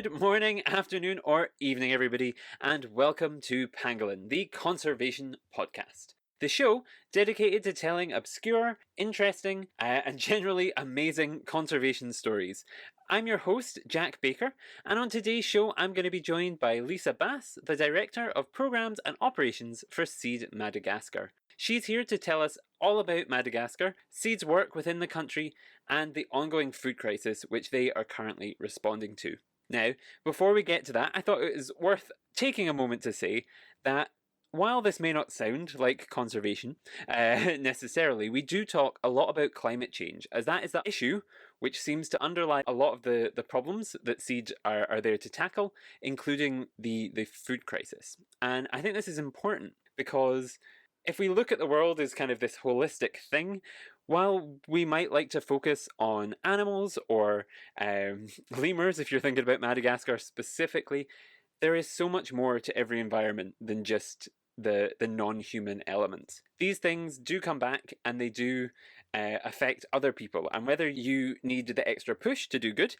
Good morning, afternoon, or evening, everybody, and welcome to Pangolin, the conservation podcast. The show dedicated to telling obscure, interesting, and generally amazing conservation stories. I'm your host, Jack Baker, and on today's show, I'm going to be joined by Lisa Bass, the Director of Programs and Operations for Seed Madagascar. She's here to tell us all about Madagascar, Seed's work within the country, and the ongoing food crisis which they are currently responding to. Now, before we get to that, I thought it was worth taking a moment to say that while this may not sound like conservation necessarily, we do talk a lot about climate change, as that is the issue which seems to underlie a lot of the problems that Seed are there to tackle, including the food crisis. And I think this is important because if we look at the world as kind of this holistic thing, while we might like to focus on animals or lemurs, if you're thinking about Madagascar specifically, there is so much more to every environment than just the non-human elements. These things do come back and they do affect other people. And whether you need the extra push to do good,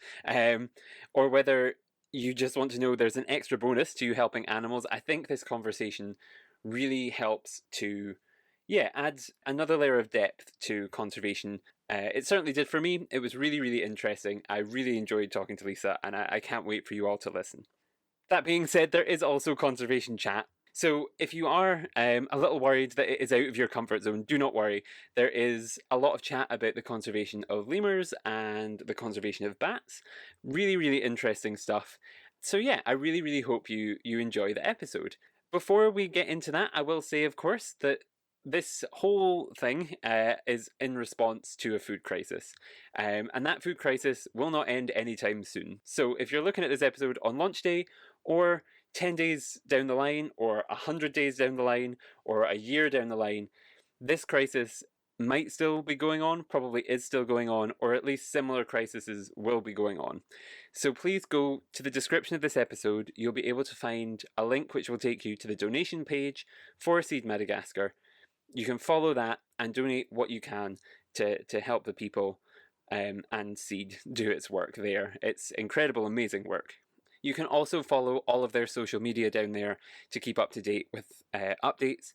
or whether you just want to know there's an extra bonus to you helping animals, I think this conversation really helps to add another layer of depth to conservation. It certainly did for me. It was really, really interesting. I really enjoyed talking to Lisa, and I can't wait for you all to listen. That being said, there is also conservation chat. So if you are a little worried that it is out of your comfort zone, do not worry. There is a lot of chat about the conservation of lemurs and the conservation of bats. Really, really interesting stuff. So yeah, I really, really hope you enjoy the episode. Before we get into that, I will say, of course, that this whole thing is in response to a food crisis. And that food crisis will not end anytime soon. So if you're looking at this episode on launch day, or 10 days down the line, or 100 days down the line, or a year down the line, this crisis might still be going on, probably is still going on, or at least similar crises will be going on. So please go to the description of this episode. You'll be able to find a link which will take you to the donation page for Seed Madagascar. You can follow that and donate what you can to help the people and Seed do its work there. It's incredible, amazing work. You can also follow all of their social media down there to keep up to date with updates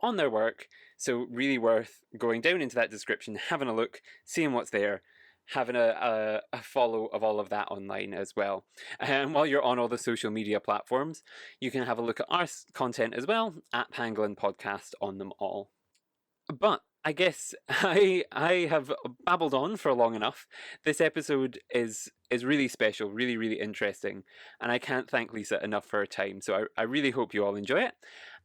on their work. So really worth going down into that description, having a look, seeing what's there, having a follow of all of that online as well. And while you're on all the social media platforms, you can have a look at our content as well at Pangolin Podcast on them all. But I guess I have babbled on for long enough. This episode is really special, really, really interesting, and I can't thank Lisa enough for her time. So I really hope you all enjoy it,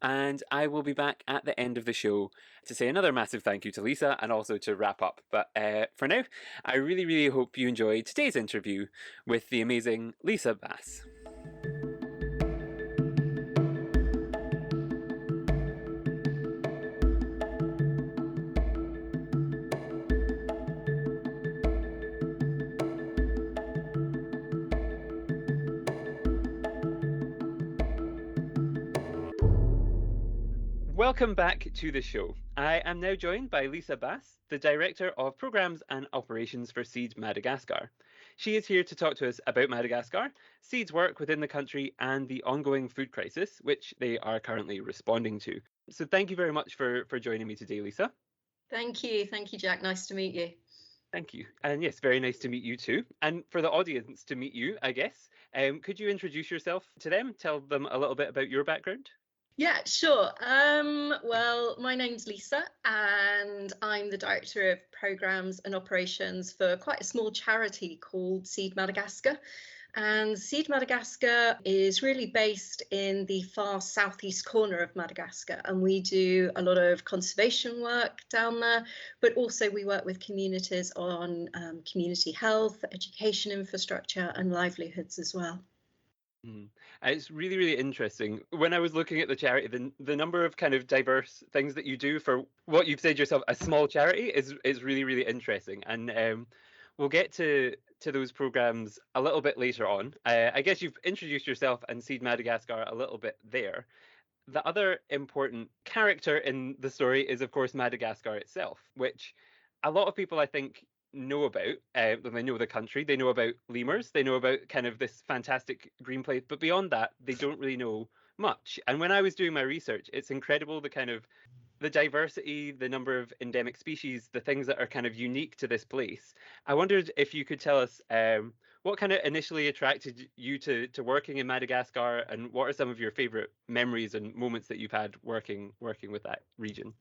and I will be back at the end of the show to say another massive thank you to Lisa and also to wrap up. But for now, I really, really hope you enjoyed today's interview with the amazing Lisa Bass. Welcome back to the show. I am now joined by Lisa Bass, the Director of Programs and Operations for Seed Madagascar. She is here to talk to us about Madagascar, Seed's work within the country, and the ongoing food crisis, which they are currently responding to. So thank you very much for joining me today, Lisa. Thank you, Jack. Nice to meet you. Thank you. And yes, very nice to meet you too. And for the audience to meet you, I guess, could you introduce yourself to them? Tell them a little bit about your background? Yeah, sure. Well, my name's Lisa, and I'm the Director of Programs and Operations for quite a small charity called Seed Madagascar. And Seed Madagascar is really based in the far southeast corner of Madagascar, and we do a lot of conservation work down there, but also we work with communities on community health, education infrastructure, and livelihoods as well. It's really, really interesting. When I was looking at the charity, the number of kind of diverse things that you do for what you've said yourself, a small charity, is really, really interesting. And we'll get to those programs a little bit later on. I guess you've introduced yourself and Seed Madagascar a little bit there. The other important character in the story is, of course, Madagascar itself, which a lot of people, I think, know about. They know the country, they know about lemurs, they know about kind of this fantastic green place, but beyond that, they don't really know much. And when I was doing my research, it's incredible the kind of the diversity, the number of endemic species, the things that are kind of unique to this place. I wondered if you could tell us what kind of initially attracted you to working in Madagascar, and what are some of your favorite memories and moments that you've had working with that region?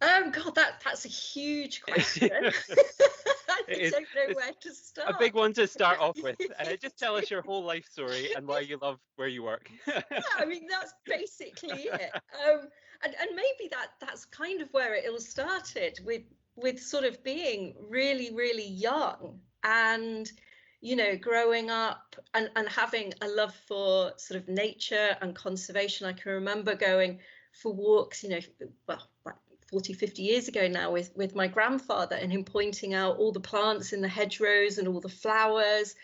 God, that's a huge question. I It is don't know it's where to a big start. one to start off with. Just tell us your whole life story and why you love where you work. I mean, that's basically it. And maybe that's kind of where it all started with sort of being really, really young and growing up and having a love for sort of nature and conservation. I can remember going for walks, well, like 40, 50 years ago now with my grandfather and him pointing out all the plants in the hedgerows and all the flowers.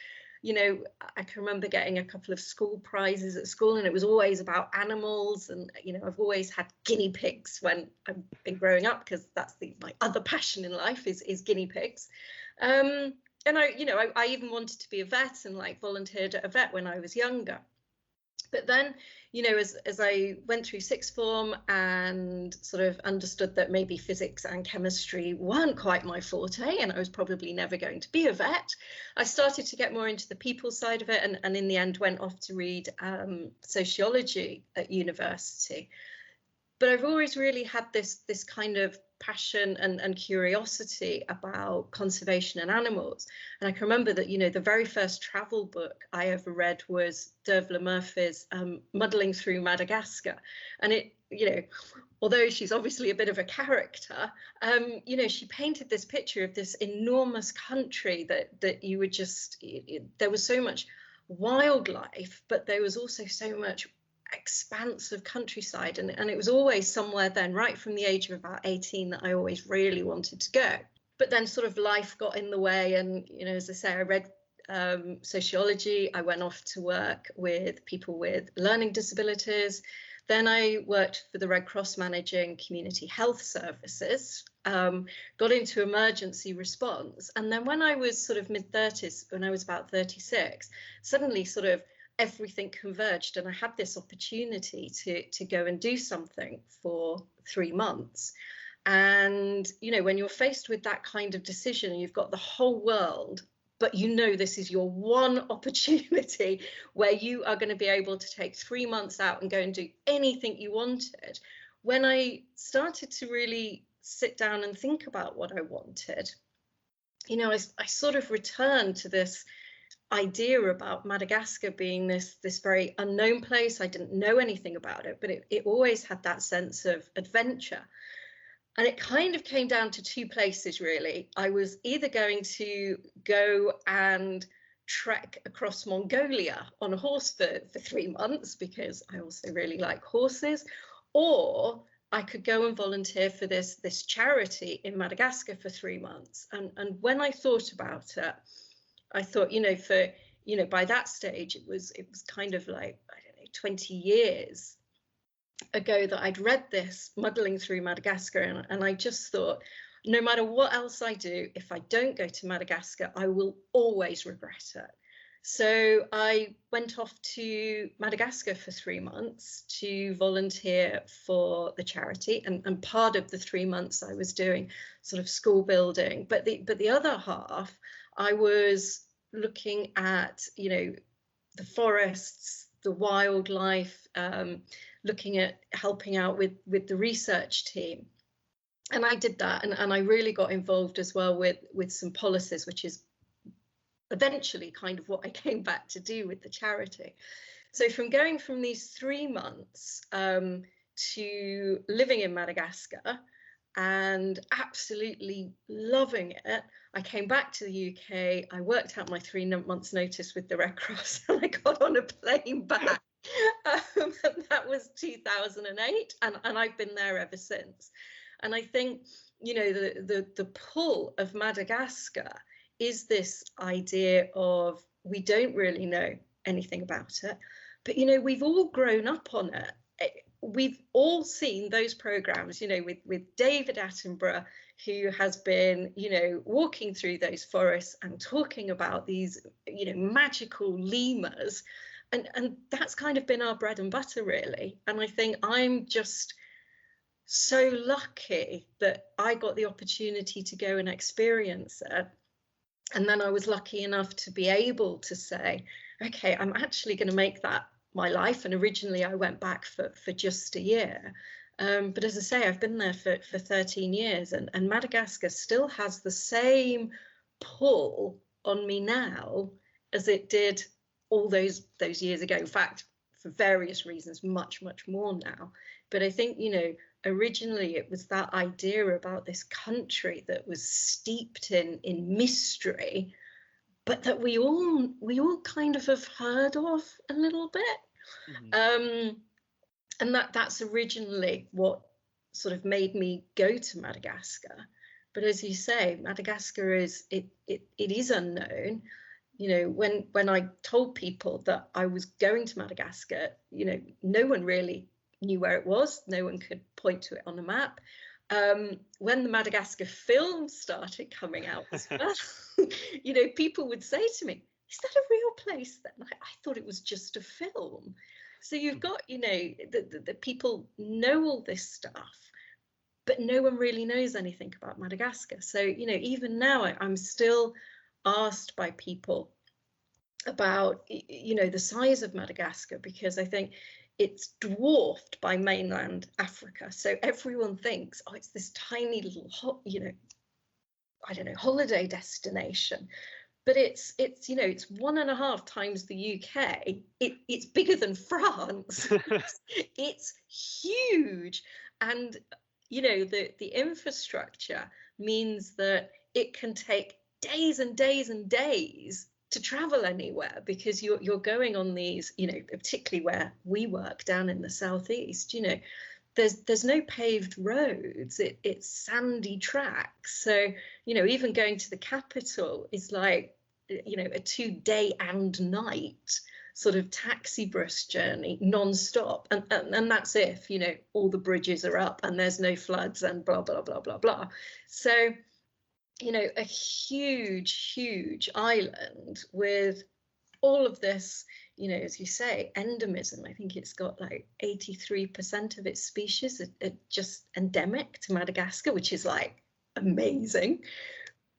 I can remember getting a couple of school prizes at school, and it was always about animals. And I've always had guinea pigs when I've been growing up, because that's my other passion in life is guinea pigs. And I even wanted to be a vet and like volunteered at a vet when I was younger. But then, as I went through sixth form and sort of understood that maybe physics and chemistry weren't quite my forte, and I was probably never going to be a vet, I started to get more into the people side of it, and in the end went off to read sociology at university. But I've always really had this kind of passion and curiosity about conservation and animals. And I can remember that, the very first travel book I ever read was Dervla Murphy's Muddling Through Madagascar. And it, although she's obviously a bit of a character, she painted this picture of this enormous country that you would just, there was so much wildlife, but there was also so much expanse of countryside, and it was always somewhere then, right from the age of about 18, that I always really wanted to go. But then sort of life got in the way, and as I say, I read sociology. I went off to work with people with learning disabilities. Then I worked for the Red Cross managing community health services, got into emergency response. And then when I was sort of mid-30s, when I was about 36, suddenly sort of everything converged, and I had this opportunity to go and do something for 3 months. And when you're faced with that kind of decision, you've got the whole world, but this is your one opportunity where you are going to be able to take 3 months out and go and do anything you wanted. When I started to really sit down and think about what I wanted, I sort of returned to this idea about Madagascar being this very unknown place. I didn't know anything about it, but it always had that sense of adventure. And it kind of came down to two places, really. I was either going to go and trek across Mongolia on a horse for 3 months, because I also really like horses, or I could go and volunteer for this charity in Madagascar for 3 months. And when I thought about it, I thought, by that stage, it was kind of like, I don't know, 20 years ago that I'd read this Muddling Through Madagascar, and I just thought, no matter what else I do, if I don't go to Madagascar, I will always regret it. So I went off to Madagascar for 3 months to volunteer for the charity, and part of the 3 months I was doing sort of school building, but the other half I was looking at, the forests, the wildlife, looking at helping out with the research team. And I did that, and I really got involved as well with some policies, which is eventually kind of what I came back to do with the charity. So from going from these 3 months to living in Madagascar and absolutely loving it, I came back to the UK. I worked out my 3 months notice with the Red Cross, and I got on a plane back. And that was 2008, and I've been there ever since. And I think, the pull of Madagascar is this idea of, we don't really know anything about it, but we've all grown up on it. we've all seen those programs, with David Attenborough, who has been, walking through those forests and talking about these, magical lemurs. And that's kind of been our bread and butter, really. And I think I'm just so lucky that I got the opportunity to go and experience it. And then I was lucky enough to be able to say, okay, I'm actually going to make that my life. And originally I went back for just a year. But as I say, I've been there for 13 years, and Madagascar still has the same pull on me now as it did all those years ago. In fact, for various reasons, much, much more now. But I think, originally it was that idea about this country that was steeped in mystery, but that we all kind of have heard of a little bit. Mm-hmm. And that's originally what sort of made me go to Madagascar. But as you say, Madagascar is unknown. When I told people that I was going to Madagascar, no one really knew where it was. No one could point to it on a map. When the Madagascar film started coming out as well, people would say to me, "Is that a real place then?" I thought it was just a film. So you've got, the people know all this stuff, but no one really knows anything about Madagascar. So, even now I'm still asked by people about, the size of Madagascar, because I think it's dwarfed by mainland Africa. So everyone thinks, oh, it's this tiny little, I don't know, holiday destination. But it's 1.5 times the UK. It's bigger than France. It's huge. And the infrastructure means that it can take days and days and days to travel anywhere, because you're going on these, particularly where we work down in the southeast, there's no paved roads. It's sandy tracks. So, even going to the capital is like, a 2-day and night sort of taxi bus journey non-stop. And that's if, all the bridges are up and there's no floods and blah, blah, blah, blah, blah. So, a huge, huge island with all of this, as you say, endemism. I think it's got like 83% of its species are just endemic to Madagascar, which is like amazing.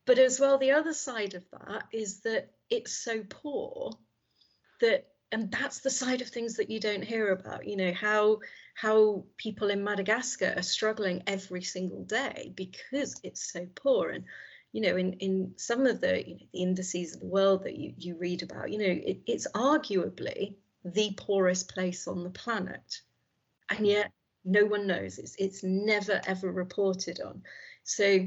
But as well, the other side of that is that it's so poor and that's the side of things that you don't hear about, how people in Madagascar are struggling every single day because it's so poor. And in some of the indices of the world that you read about, it's arguably the poorest place on the planet, and yet no one knows. It's never ever reported on. So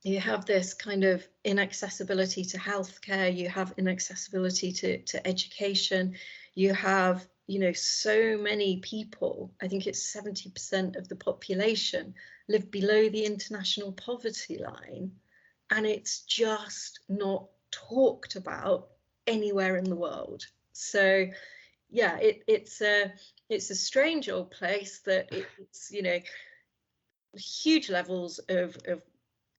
you have this kind of inaccessibility to healthcare, you have inaccessibility to education, you have so many people, I think it's 70% of the population live below the international poverty line. And it's just not talked about anywhere in the world. So, yeah, it's a strange old place that it's huge levels of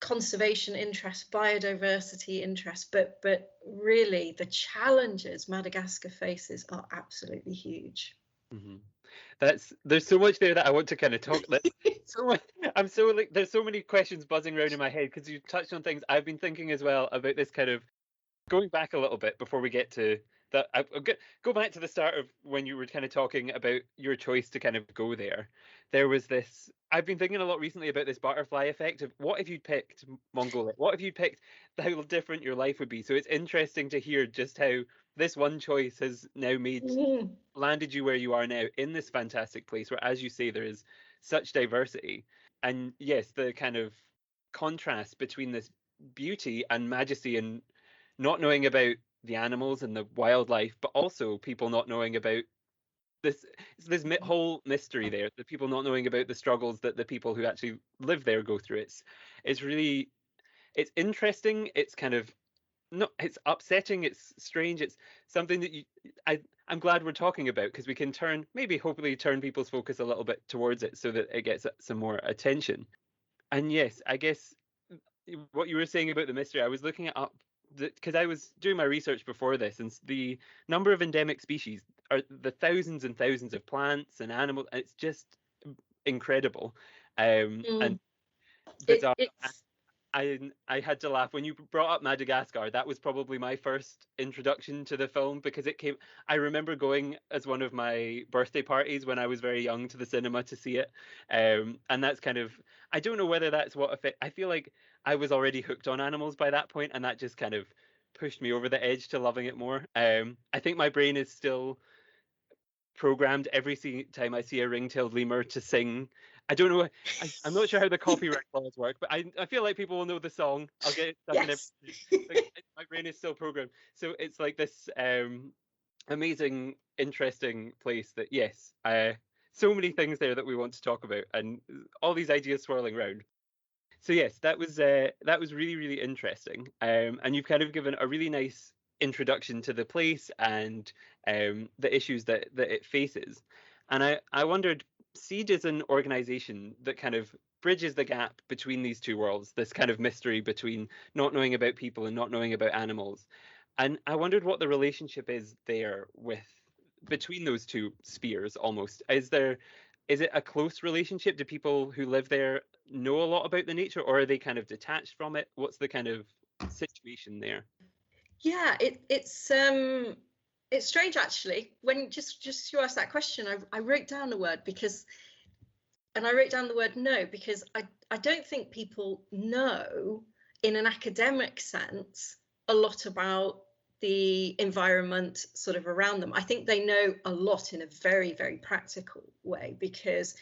conservation interest, biodiversity interest, but really the challenges Madagascar faces are absolutely huge. Mm-hmm. There's so much there that I want to kind of talk. So much, I'm so like there's so many questions buzzing around in my head because you touched on things I've been thinking as well about this kind of going back a little bit before we get to that. I'll go back to the start of when you were kind of talking about your choice to kind of go there. There was this. I've been thinking a lot recently about this butterfly effect of what if you'd picked Mongolia? What if you'd picked how different your life would be? So it's interesting to hear just how this one choice has now made landed you where you are now in this fantastic place where, as you say, there is such diversity. And yes, the kind of contrast between this beauty and majesty and not knowing about the animals and the wildlife, but also people not knowing about this whole mystery there, the people not knowing about the struggles that the people who actually live there go through. It's really it's interesting. It's kind of no, it's upsetting. It's strange. It's something that I'm glad we're talking about because we can maybe hopefully turn people's focus a little bit towards it so that it gets some more attention. And yes, I guess what you were saying about the mystery, I was looking it up because I was doing my research before this, and the number of endemic species are the thousands and thousands of plants and animals. It's just incredible, and Mm. bizarre. It's I had to laugh when you brought up Madagascar. That was probably my first introduction to the film because it came. I remember going as one of my birthday parties when I was very young to the cinema to see it, and that's kind of. I don't know whether that's what effect. I feel like I was already hooked on animals by that point, and that just kind of pushed me over the edge to loving it more. I think my brain is still programmed every time I see a ring-tailed lemur to sing. I don't know. I'm not sure how the copyright laws work, but I feel like people will know the song. I'll get it stuck in every. yes. Like, my brain is still programmed, so it's like this amazing, interesting place. That yes, so many things there that we want to talk about, and all these ideas swirling around. So yes, that was really really interesting, and you've kind of given a really nice introduction to the place and the issues that it faces. And I wondered, Siege is an organization that kind of bridges the gap between these two worlds, this kind of mystery between not knowing about people and not knowing about animals. And I wondered what the relationship is there with between those two spheres almost. Is it a close relationship? Do people who live there know a lot about the nature, or are they kind of detached from it? What's the kind of situation there? Yeah, it's strange actually. When just you asked that question, I wrote down the word because and I wrote down the word no because I don't think people know in an academic sense a lot about the environment sort of around them. I think they know a lot in a very, very practical way because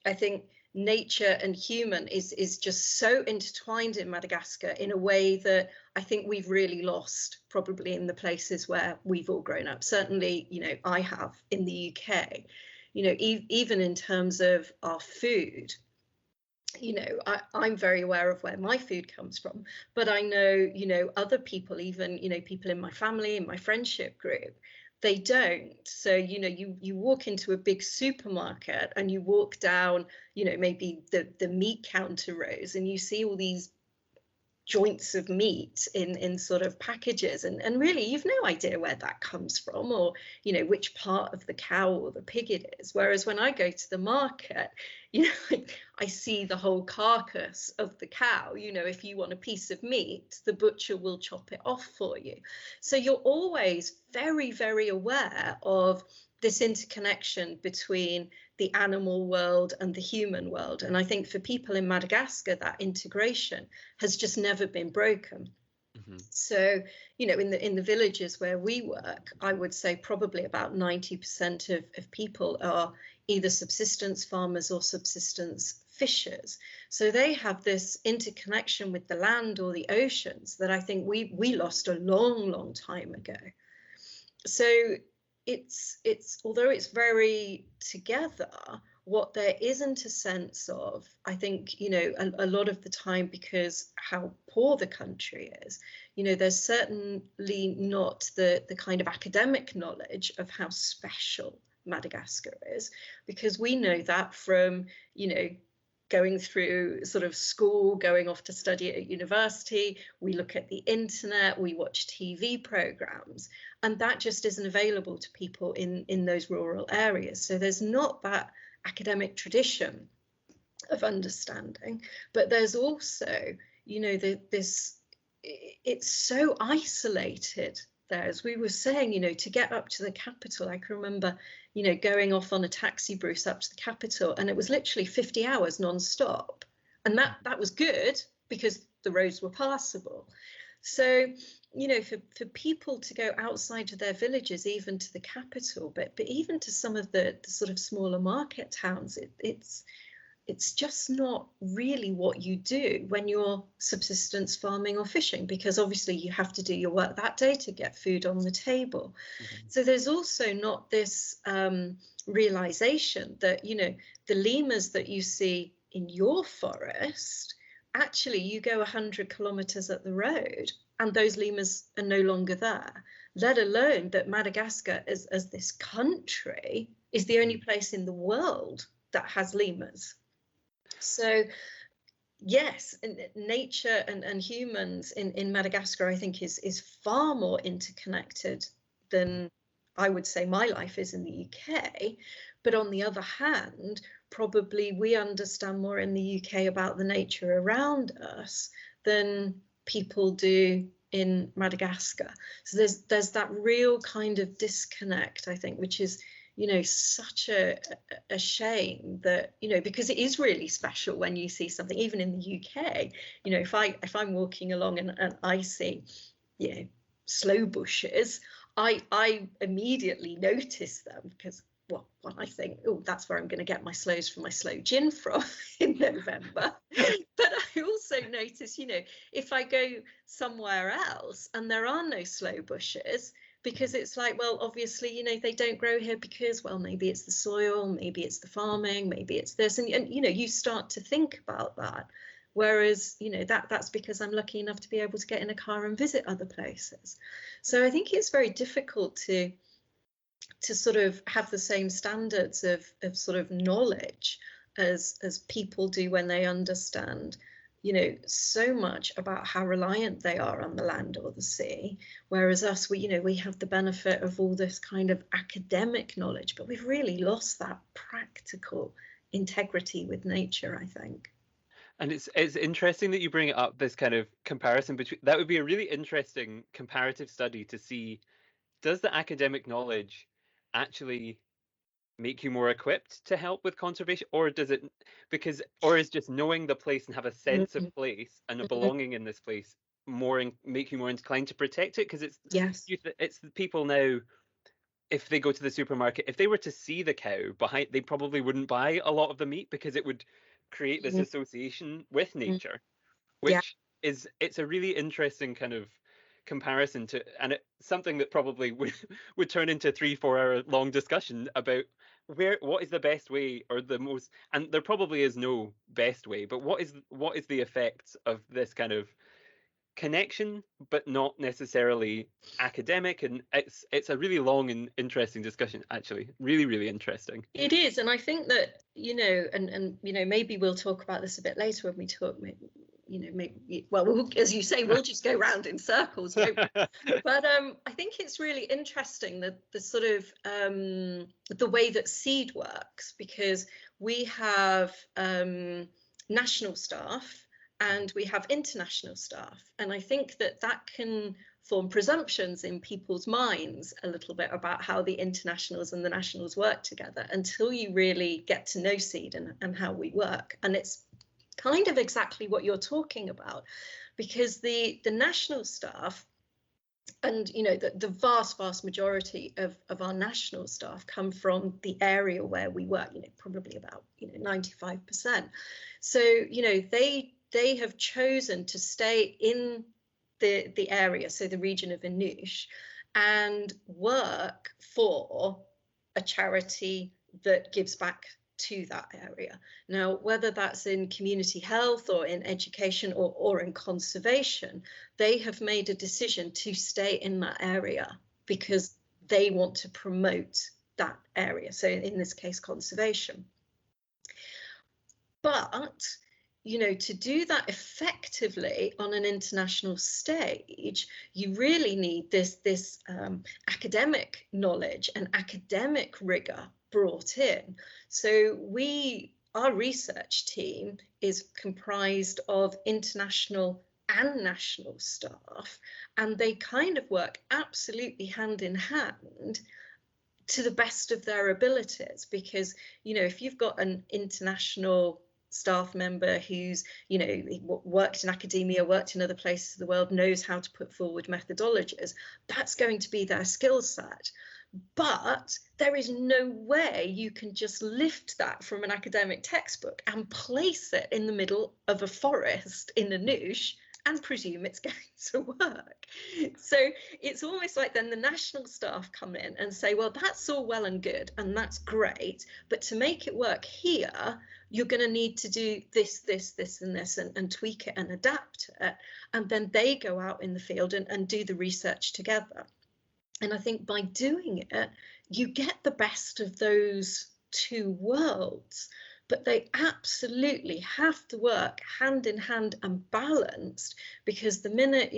I think nature and human is just so intertwined in Madagascar in a way that I think we've really lost probably in the places where we've all grown up. Certainly, I have in the UK. Even in terms of our food, I'm very aware of where my food comes from, but I know, other people, even, people in my family, in my friendship group, they don't. So, you walk into a big supermarket and you walk down, maybe the meat counter rows and you see all these joints of meat in sort of packages and really you've no idea where that comes from or which part of the cow or the pig it is, whereas when I go to the market, I see the whole carcass of the cow. If you want a piece of meat, the butcher will chop it off for you. So you're always very, very aware of this interconnection between the animal world and the human world. And I think for people in Madagascar, that integration has just never been broken. Mm-hmm. So, in the villages where we work, I would say probably about 90% of people are either subsistence farmers or subsistence fishers. So they have this interconnection with the land or the oceans that I think we lost a long, long time ago. So it's although it's very together, what there isn't a sense of, I think, a lot of the time, because how poor the country is, there's certainly not the kind of academic knowledge of how special Madagascar is, because we know that from, going through sort of school, going off to study at university, we look at the internet, we watch TV programs, and that just isn't available to people in those rural areas. So there's not that academic tradition of understanding, but there's also, this, it's so isolated there. As we were saying, to get up to the capital, I can remember, going off on a taxi, Bruce, up to the capital, and it was literally 50 hours non-stop. And that was good because the roads were passable. So, for people to go outside of their villages, even to the capital, but even to some of the sort of smaller market towns, it's just not really what you do when you're subsistence farming or fishing, because obviously you have to do your work that day to get food on the table. Mm-hmm. So there's also not this realization that, the lemurs that you see in your forest, actually you go 100 kilometers up the road and those lemurs are no longer there, let alone that Madagascar as this country is the only place in the world that has lemurs. So yes, nature and humans in Madagascar, I think, is far more interconnected than I would say my life is in the UK. But on the other hand, probably we understand more in the UK about the nature around us than people do in Madagascar. So there's that real kind of disconnect, I think, which is, such a shame that, because it is really special when you see something, even in the UK, if I'm walking along and I see, sloe bushes, I immediately notice them because, well, I think, oh, that's where I'm going to get my sloes for my sloe gin from in November. But I also notice, if I go somewhere else and there are no sloe bushes, because it's like, well, obviously, they don't grow here because, well, maybe it's the soil, maybe it's the farming, maybe it's this, and you start to think about that. Whereas, that's because I'm lucky enough to be able to get in a car and visit other places. So I think it's very difficult to sort of have the same standards of sort of knowledge as people do when they understand, so much about how reliant they are on the land or the sea, whereas us, we have the benefit of all this kind of academic knowledge, but we've really lost that practical integrity with nature, I think. And it's interesting that you bring it up, this kind of comparison between, that would be a really interesting comparative study to see, does the academic knowledge actually make you more equipped to help with conservation, or does it, or is just knowing the place and have a sense of Mhm. place and a Mhm. belonging in this place make you more inclined to protect it? Because Yes. it's the people now, if they go to the supermarket, if they were to see the cow behind, they probably wouldn't buy a lot of the meat because it would create this Mhm. association with nature, Yeah. which it's a really interesting kind of comparison to, and it's something that probably would turn into a 3-4 hour long discussion about what is the best way, or the most, and there probably is no best way, but what is the effects of this kind of connection, but not necessarily academic. And it's a really long and interesting discussion, actually, really, really interesting. It is, and I think that, and maybe we'll talk about this a bit later when we talk. Maybe, well, as you say, we'll just go round in circles, won't we? But I think it's really interesting that the sort of the way that seed works, because we have national staff and we have international staff, and I think that can form presumptions in people's minds a little bit about how the internationals and the nationals work together until you really get to know seed and how we work. And it's kind of exactly what you're talking about, because the national staff, and the vast majority of our national staff come from the area where we work, probably about 95%. So they have chosen to stay in the area, so the region of Inush, and work for a charity that gives back to that area. Now, whether that's in community health or in education or in conservation, they have made a decision to stay in that area because they want to promote that area. So in this case, conservation. But to do that effectively on an international stage, you really need this academic knowledge and academic rigor brought in. So our research team is comprised of international and national staff, and they kind of work absolutely hand in hand to the best of their abilities, because if you've got an international staff member who's worked in academia, worked in other places of the world, knows how to put forward methodologies, that's going to be their skill set. But there is no way you can just lift that from an academic textbook and place it in the middle of a forest in a niche and presume it's going to work. So it's almost like then the national staff come in and say, well, that's all well and good and that's great, but to make it work here, you're going to need to do this, and this, and tweak it and adapt it. And then they go out in the field and do the research together. And I think by doing it, you get the best of those two worlds. But they absolutely have to work hand in hand and balanced, because the minute,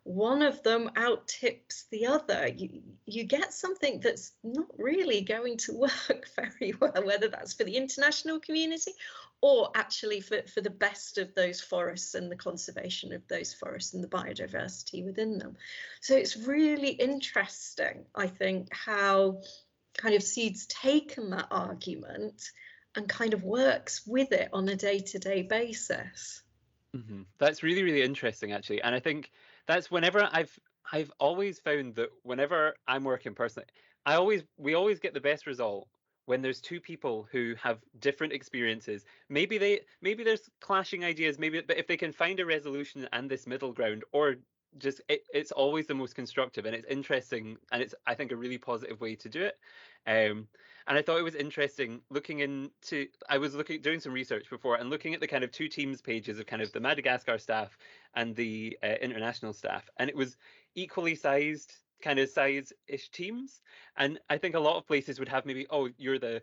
one of them out tips the other, you get something that's not really going to work very well, whether that's for the international community or actually for the best of those forests and the conservation of those forests and the biodiversity within them. So it's really interesting, I think, how kind of Seed's taken that argument and kind of works with it on a day-to-day basis. That's really, really interesting, actually. And I think that's whenever I've always found that whenever I'm working personally, we always get the best result when there's two people who have different experiences. Maybe there's clashing ideas, but if they can find a resolution and this middle ground, or just it's always the most constructive, and it's interesting, and it's, I think, a really positive way to do it. Um, and I thought it was interesting I was doing some research before and looking at the kind of two teams pages of kind of the Madagascar staff and the international staff. And it was equally sized, kind of size-ish teams. And I think a lot of places would have maybe, oh, you're the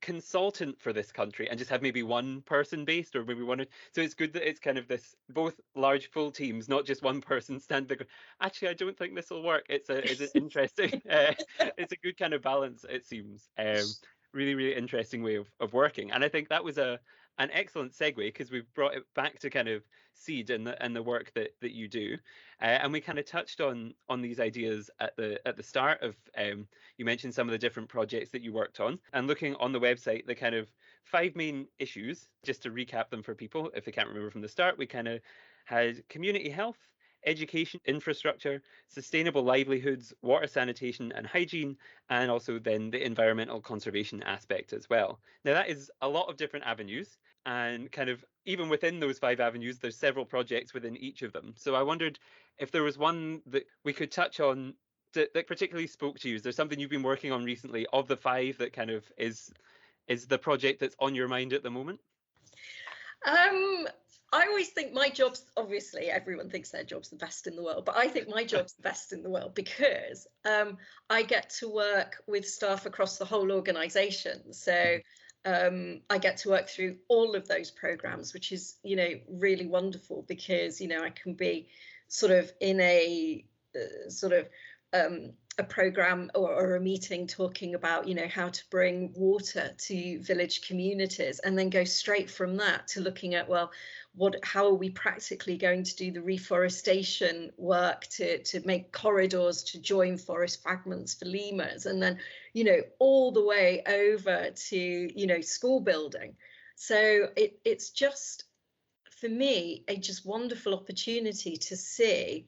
consultant for this country, and just have maybe one person based, or maybe one. So it's good that it's kind of this both large full teams, not just one person stand there. Actually, I don't think this will work. It's an interesting. It's a good kind of balance. It seems really, really interesting way of working, and I think that was an excellent segue, because we've brought it back to kind of Seed and the work that you do, and we kind of touched on these ideas at the start of. You mentioned some of the different projects that you worked on, and looking on the website, the kind of 5 main issues, just to recap them for people if they can't remember from the start. We kind of had community health, education, infrastructure, sustainable livelihoods, water sanitation and hygiene, and also then the environmental conservation aspect as well. Now, that is a lot of different avenues, and kind of even within those 5 avenues, there's several projects within each of them. So I wondered if there was one that we could touch on that particularly spoke to you. Is there something you've been working on recently of the 5 that kind of is the project that's on your mind at the moment? I always think my job's, obviously everyone thinks their job's the best in the world, but I think my job's the best in the world because I get to work with staff across the whole organisation. So I get to work through all of those programs, which is, really wonderful, because, I can be sort of in a a program or a meeting talking about, how to bring water to village communities, and then go straight from that to looking at, well, how are we practically going to do the reforestation work to make corridors to join forest fragments for lemurs, and then, all the way over to, school building. So it's just, for me, a just wonderful opportunity to see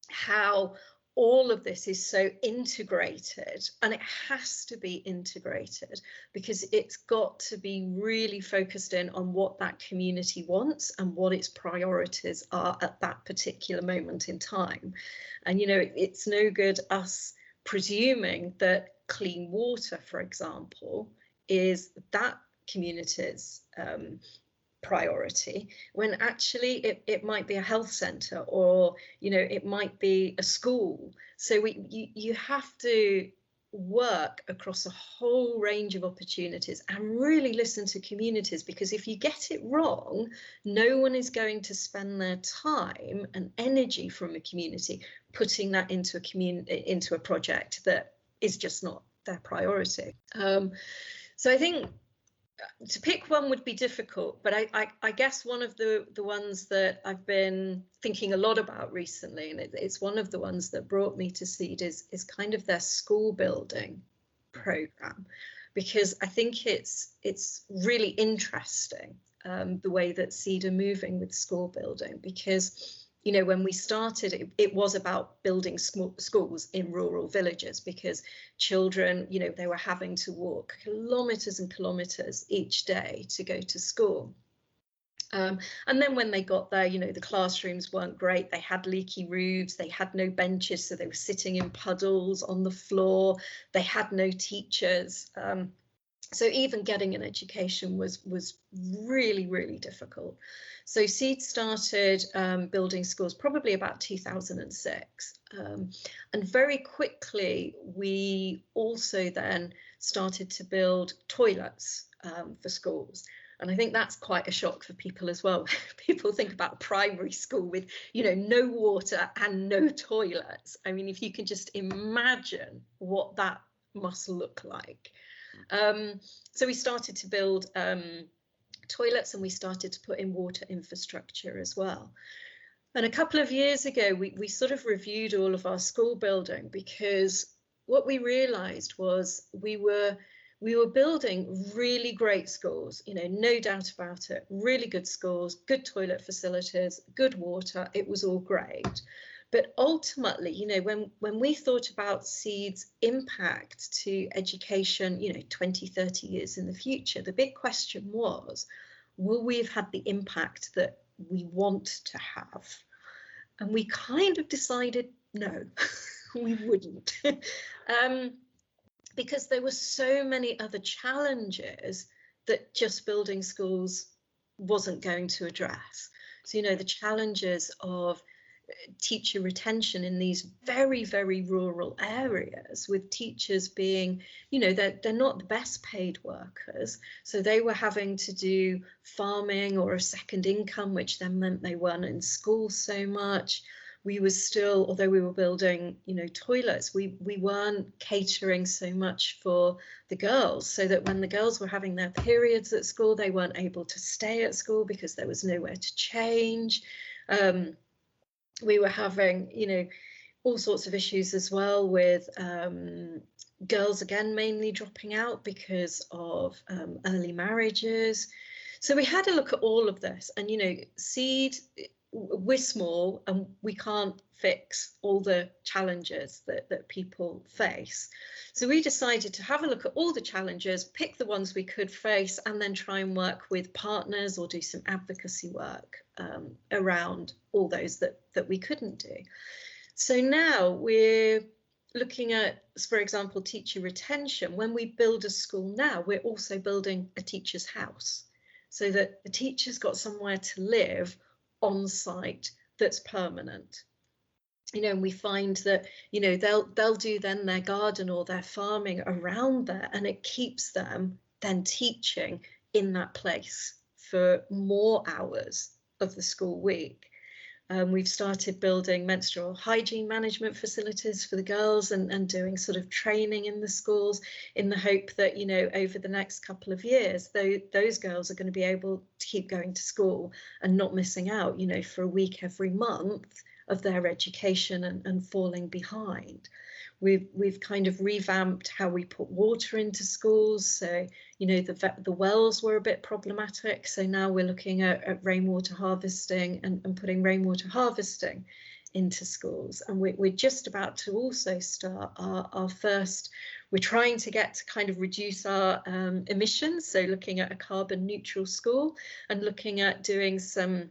how all of this is so integrated, and it has to be integrated because it's got to be really focused in on what that community wants and what its priorities are at that particular moment in time. And, it's no good us presuming that clean water, for example, is that community's priority, when actually it might be a health centre, or it might be a school. So you have to work across a whole range of opportunities and really listen to communities, because if you get it wrong, no one is going to spend their time and energy from a community putting that into a project that is just not their priority. So I think to pick one would be difficult, but I guess one of the ones that I've been thinking a lot about recently, and it's one of the ones that brought me to Seed, is kind of their school building program, because I think it's really interesting the way that Seed are moving with school building, because when we started, it was about building schools in rural villages, because children, they were having to walk kilometres and kilometres each day to go to school. And then when they got there, the classrooms weren't great. They had leaky roofs, they had no benches, so they were sitting in puddles on the floor. They had no teachers. So even getting an education was really, really difficult. So Seed started building schools probably about 2006. And very quickly, we also then started to build toilets for schools. And I think that's quite a shock for people as well. People think about primary school with, no water and no toilets. I mean, if you can just imagine what that must look like. Um, so we started to build toilets, and we started to put in water infrastructure as well. And a couple of years ago, we sort of reviewed all of our school building, because what we realized was we were building really great schools, no doubt about it, really good schools, good toilet facilities, good water. It was all great. But ultimately, when we thought about Seed's impact to education, 20, 30 years in the future, the big question was, will we have had the impact that we want to have? And we kind of decided no, we wouldn't. Because there were so many other challenges that just building schools wasn't going to address. So, the challenges of teacher retention in these very, very rural areas, with teachers being, they're not the best paid workers. So they were having to do farming or a second income, which then meant they weren't in school so much. We were still, although we were building, toilets, we weren't catering so much for the girls, so that when the girls were having their periods at school, they weren't able to stay at school because there was nowhere to change. We were having, all sorts of issues as well with girls, again, mainly dropping out because of early marriages. So we had a look at all of this, and, Seed, we're small and we can't fix all the challenges that people face. So we decided to have a look at all the challenges, pick the ones we could face, and then try and work with partners or do some advocacy work around all those that we couldn't do. So now we're looking at, for example, teacher retention. When we build a school now, we're also building a teacher's house, so that the teacher's got somewhere to live on site that's permanent. And we find that, they'll do then their garden or their farming around there, and it keeps them then teaching in that place for more hours of the school week. We've started building menstrual hygiene management facilities for the girls, and doing sort of training in the schools, in the hope that, over the next couple of years, those girls are going to be able to keep going to school and not missing out, for a week every month of their education and falling behind. We've kind of revamped how we put water into schools. So, the wells were a bit problematic. So now we're looking at rainwater harvesting and putting rainwater harvesting into schools. And we're just about to also start our first, we're trying to get to kind of reduce our emissions. So looking at a carbon neutral school, and looking at doing some,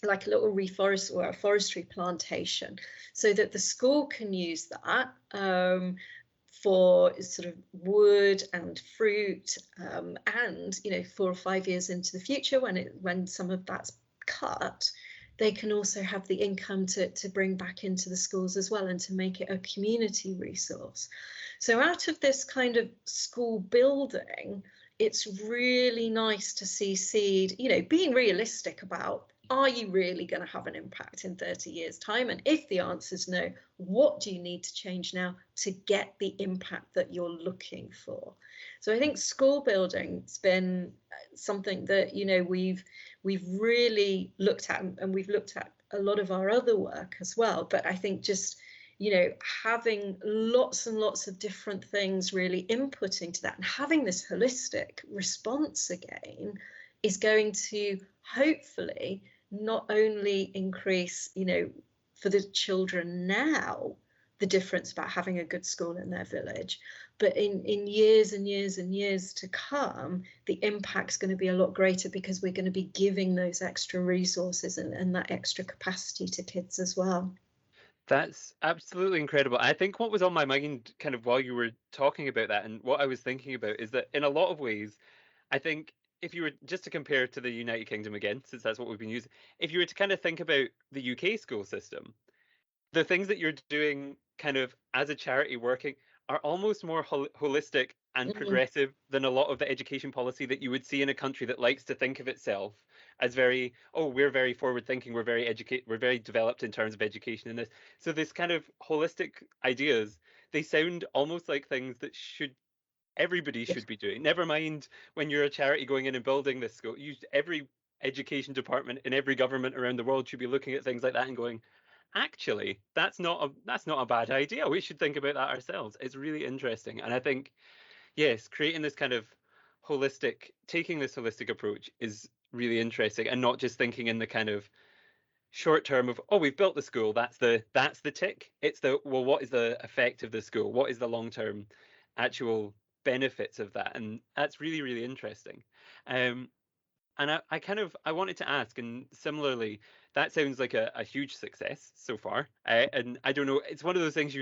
like a little reforest or a forestry plantation, so that the school can use that for sort of wood and fruit, and 4 or 5 years into the future, when some of that's cut, they can also have the income to bring back into the schools as well, and to make it a community resource. So out of this kind of school building, it's really nice to see Seed, being realistic about, are you really going to have an impact in 30 years' time? And if the answer is no, what do you need to change now to get the impact that you're looking for? So I think school building's been something that, we've really looked at, and we've looked at a lot of our other work as well. But I think just, having lots and lots of different things really inputting to that, and having this holistic response again, is going to hopefully not only increase, for the children now, the difference about having a good school in their village, but in years and years and years to come, the impact's going to be a lot greater, because we're going to be giving those extra resources and that extra capacity to kids as well. That's absolutely incredible. I think what was on my mind kind of while you were talking about that and what I was thinking about is that in a lot of ways, I think if you were just to compare to the United Kingdom again, since that's what we've been using, if you were to kind of think about the UK school system, the things that you're doing kind of as a charity working are almost more holistic and Mm, progressive than a lot of the education policy that you would see in a country that likes to think of itself as very, oh, we're very forward thinking, we're very developed in terms of education in this. So this kind of holistic ideas, they sound almost like things that everybody yeah. should be doing. Never mind when you're a charity going in and building this school. Every education department in every government around the world should be looking at things like that and going, actually, that's not a bad idea. We should think about that ourselves. It's really interesting, and I think yes, creating this kind of taking this holistic approach is really interesting, and not just thinking in the kind of short term of, oh, we've built the school, that's the tick. It's the, well, what is the effect of the school? What is the long term actual benefits of that? And that's really really interesting. Um, and I kind of I wanted to ask, and similarly, that sounds like a huge success so far. And I don't know, it's one of those things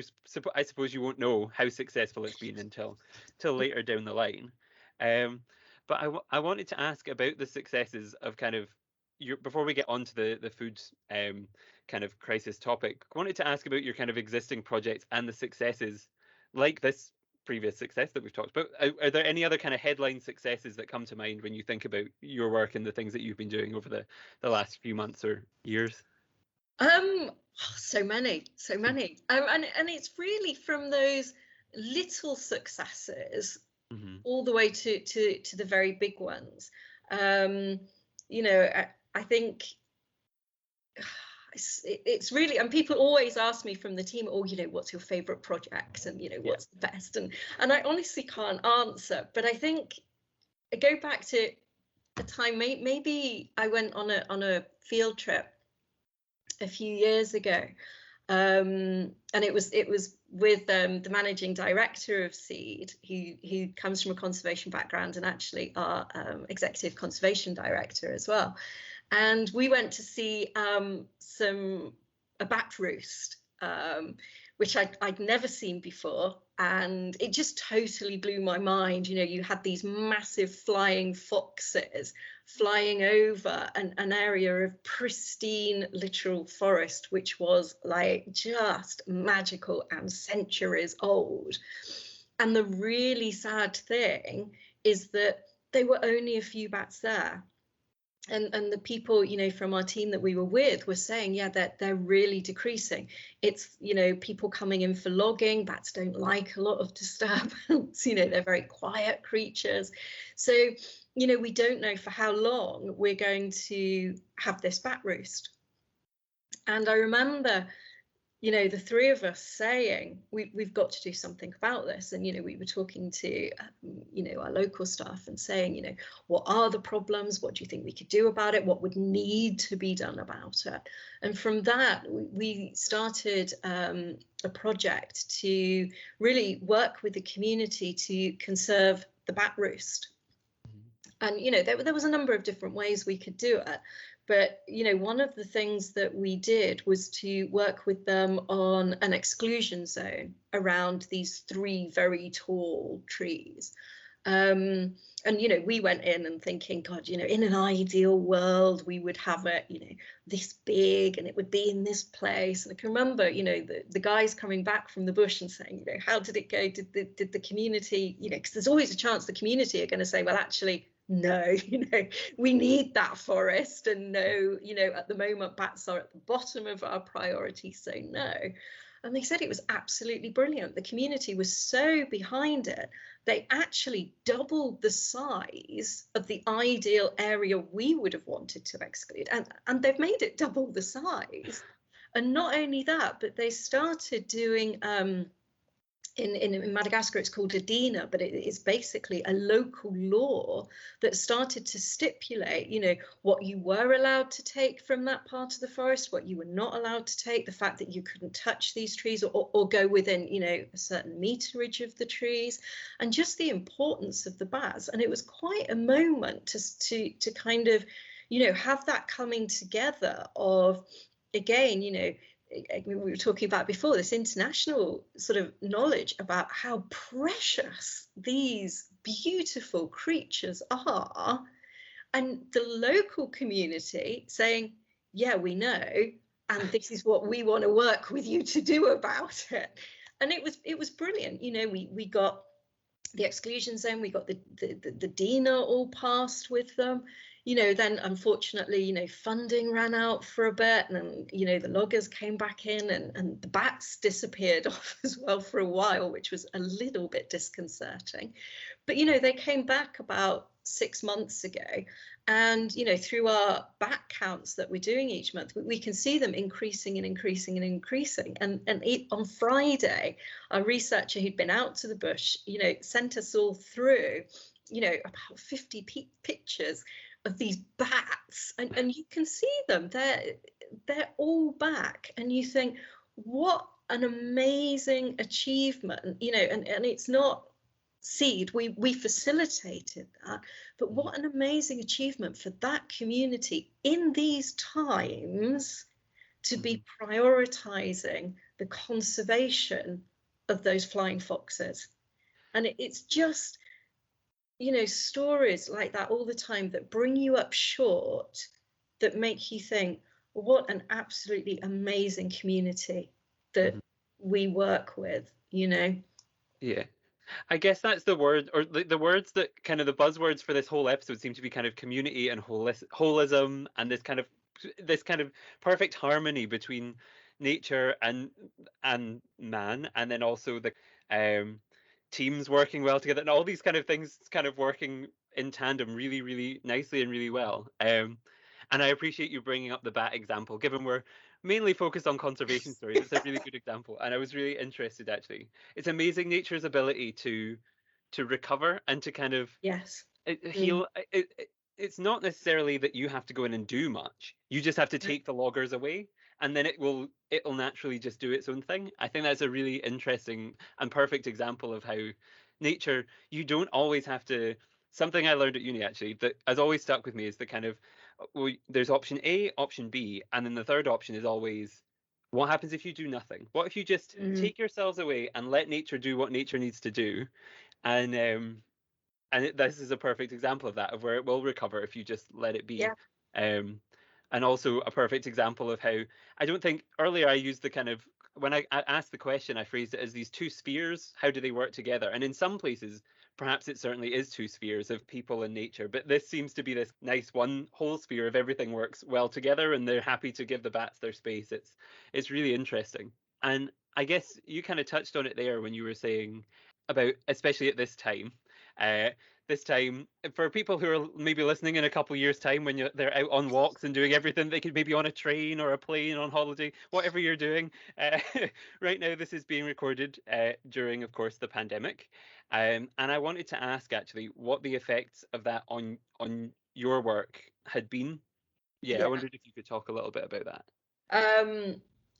I suppose you won't know how successful it's been until later down the line. Um, but I wanted to ask about the successes of kind of your, before we get on to the food kind of crisis topic. I wanted to ask about your kind of existing projects and the successes like this previous success that we've talked about. Are there any other kind of headline successes that come to mind when you think about your work and the things that you've been doing over the last few months or years? So many, so many. And it's really from those little successes Mm-hmm. all the way to the very big ones. Um, you know, I think it's really, and people always ask me from the team, oh, what's your favorite project, and Yeah. what's the best, and I honestly can't answer. But I think I go back to a time, maybe I went on a field trip a few years ago, and it was with the managing director of Seed, who comes from a conservation background and actually our executive conservation director as well. And we went to see a bat roost, which I'd never seen before, and it just totally blew my mind. You had these massive flying foxes flying over an area of pristine literal forest, which was like just magical and centuries old. And the really sad thing is that there were only a few bats there, and the people from our team that we were with were saying, yeah, that they're really decreasing. It's people coming in for logging. Bats don't like a lot of disturbance. They're very quiet creatures. So we don't know for how long we're going to have this bat roost. And I remember the three of us saying we've got to do something about this. And we were talking to our local staff and saying, what are the problems, what do you think we could do about it, what would need to be done about it? And from that we started a project to really work with the community to conserve the bat roost. And there was a number of different ways we could do it, but one of the things that we did was to work with them on an exclusion zone around these three very tall trees. And we went in and thinking, God, in an ideal world we would have it this big, and it would be in this place. And I can remember the guys coming back from the bush and saying, how did it go? Did the community, because there's always a chance the community are going to say, well, actually no, we need that forest, and no, at the moment bats are at the bottom of our priority, so no. And they said it was absolutely brilliant. The community was so behind it, they actually doubled the size of the ideal area we would have wanted to exclude, and they've made it double the size. And not only that, but they started doing in Madagascar, it's called a DINA, but it is basically a local law that started to stipulate, what you were allowed to take from that part of the forest, what you were not allowed to take, the fact that you couldn't touch these trees or go within, a certain meterage of the trees, and just the importance of the bats. And it was quite a moment to kind of, have that coming together of, again, we were talking about before, this international sort of knowledge about how precious these beautiful creatures are, and the local community saying, yeah, we know, and this is what we want to work with you to do about it. And it was brilliant. We got the exclusion zone, we got the DINA all passed with them. Then unfortunately, funding ran out for a bit, and the loggers came back in, and the bats disappeared off as well for a while, which was a little bit disconcerting. But they came back about 6 months ago, and through our bat counts that we're doing each month, we can see them increasing and increasing and increasing. And on Friday, our researcher who'd been out to the bush, sent us all through, about 50 pictures of these bats, and you can see them. They're all back, and you think, what an amazing achievement, and it's not seed, we facilitated that, but what an amazing achievement for that community in these times to be prioritizing the conservation of those flying foxes. And it's just stories like that all the time that bring you up short, that make you think, what an absolutely amazing community that we work with. Yeah. I guess that's the word, or the words that kind of the buzzwords for this whole episode seem to be kind of community and holism, and this kind of perfect harmony between nature and man, and then also the um teams working well together, and all these kind of things kind of working in tandem really, really nicely and really well. And I appreciate you bringing up the bat example, given we're mainly focused on conservation stories. It's a really good example, and I was really interested actually. It's amazing nature's ability to recover and to kind of Yes. heal. It's not necessarily that you have to go in and do much. You just have to take the loggers away, and then it'll naturally just do its own thing. I think that's a really interesting and perfect example of how nature, you don't always have to. Something I learned at uni actually that has always stuck with me is the kind of, there's option A, option B, and then the third option is always, what happens if you do nothing? What if you just take yourselves away and let nature do what nature needs to do? And this is a perfect example of that, of where it will recover if you just let it be. Yeah. Um, and also a perfect example of how, I don't think earlier I used the kind of, when I asked the question, I phrased it as these two spheres. How do they work together? And in some places, perhaps it certainly is two spheres of people and nature, but this seems to be this nice one whole sphere of everything works well together, and they're happy to give the bats their space. It's really interesting. And I guess you kind of touched on it there when you were saying about, especially at this time, uh, this time for people who are maybe listening in a couple of years' time, when they're out on walks and doing everything they could, maybe on a train or a plane, on holiday, whatever you're doing. Uh, right now, this is being recorded during, of course, the pandemic, and I wanted to ask actually what the effects of that on your work had been. Yeah, I Yeah. wondered if you could talk a little bit about that.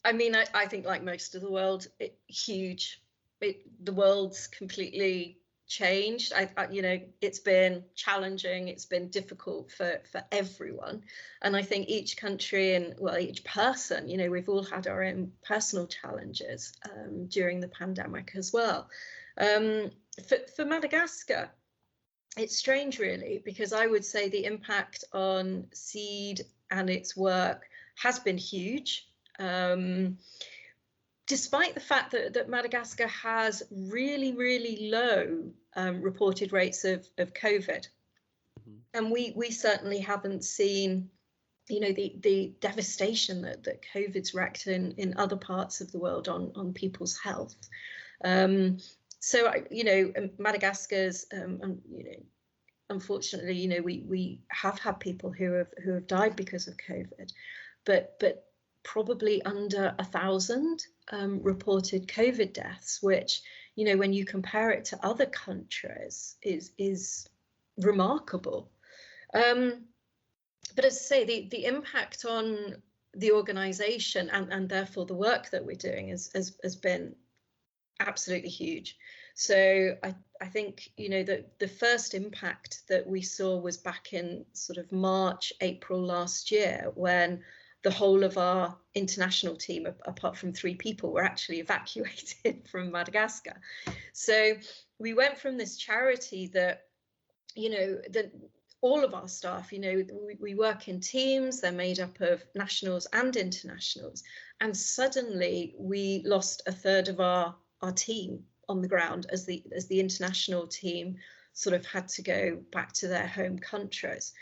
I mean, I think like most of the world, huge. The world's completely changed. It's been challenging. It's been difficult for everyone, and I think each country and, well, each person, we've all had our own personal challenges during the pandemic as well. For Madagascar, it's strange, really, because I would say the impact on seed and its work has been huge. Despite the fact that Madagascar has really, really low reported rates of COVID. And we certainly haven't seen, the devastation that COVID's wreaked in other parts of the world on people's health. So, Madagascar's, unfortunately, we have had people who have died because of COVID, but probably under 1,000 reported COVID deaths, which, when you compare it to other countries, is remarkable. But as I say, the impact on the organisation and therefore the work that we're doing has been absolutely huge. So I think, the first impact that we saw was back in sort of March, April last year, when the whole of our international team, apart from 3 people, were actually evacuated from Madagascar. So we went from this charity that, that all of our staff, we work in teams, they're made up of nationals and internationals, and suddenly we lost a third of our team on the ground as the international team sort of had to go back to their home countries.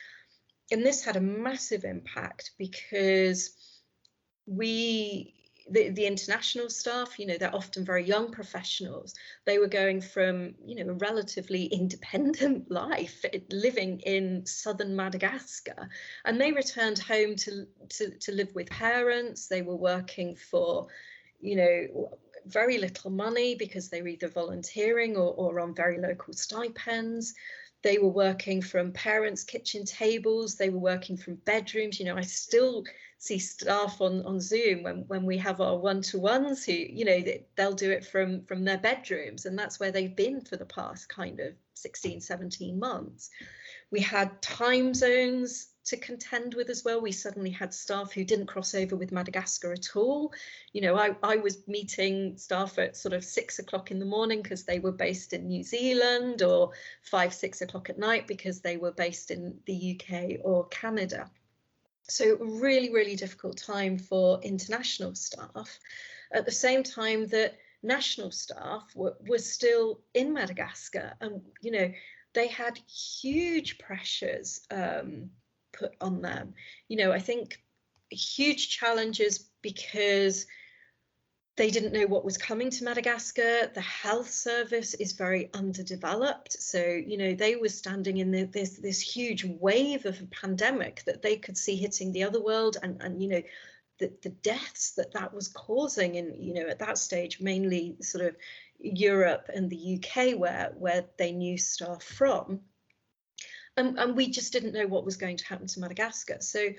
And this had a massive impact because the international staff, they're often very young professionals. They were going from, a relatively independent life, living in southern Madagascar, and they returned home to live with parents. They were working for, very little money because they were either volunteering or on very local stipends. They were working from parents' kitchen tables. They were working from bedrooms. I still see staff on Zoom when we have our one-to-ones who, they'll do it from their bedrooms, and that's where they've been for the past kind of 16, 17 months. We had time zones to contend with as well. We suddenly had staff who didn't cross over with Madagascar at all. I was meeting staff at sort of 6 o'clock in the morning because they were based in New Zealand, or 5, 6 o'clock at night because they were based in the UK or Canada. So really, really difficult time for international staff. At the same time that national staff were still in Madagascar, and they had huge pressures put on them. I think huge challenges because they didn't know what was coming to Madagascar. The health service is very underdeveloped. So, they were standing in this huge wave of a pandemic that they could see hitting the other world, and the deaths that was causing in, at that stage, mainly sort of Europe and the UK where they knew staff from. And we just didn't know what was going to happen to Madagascar. So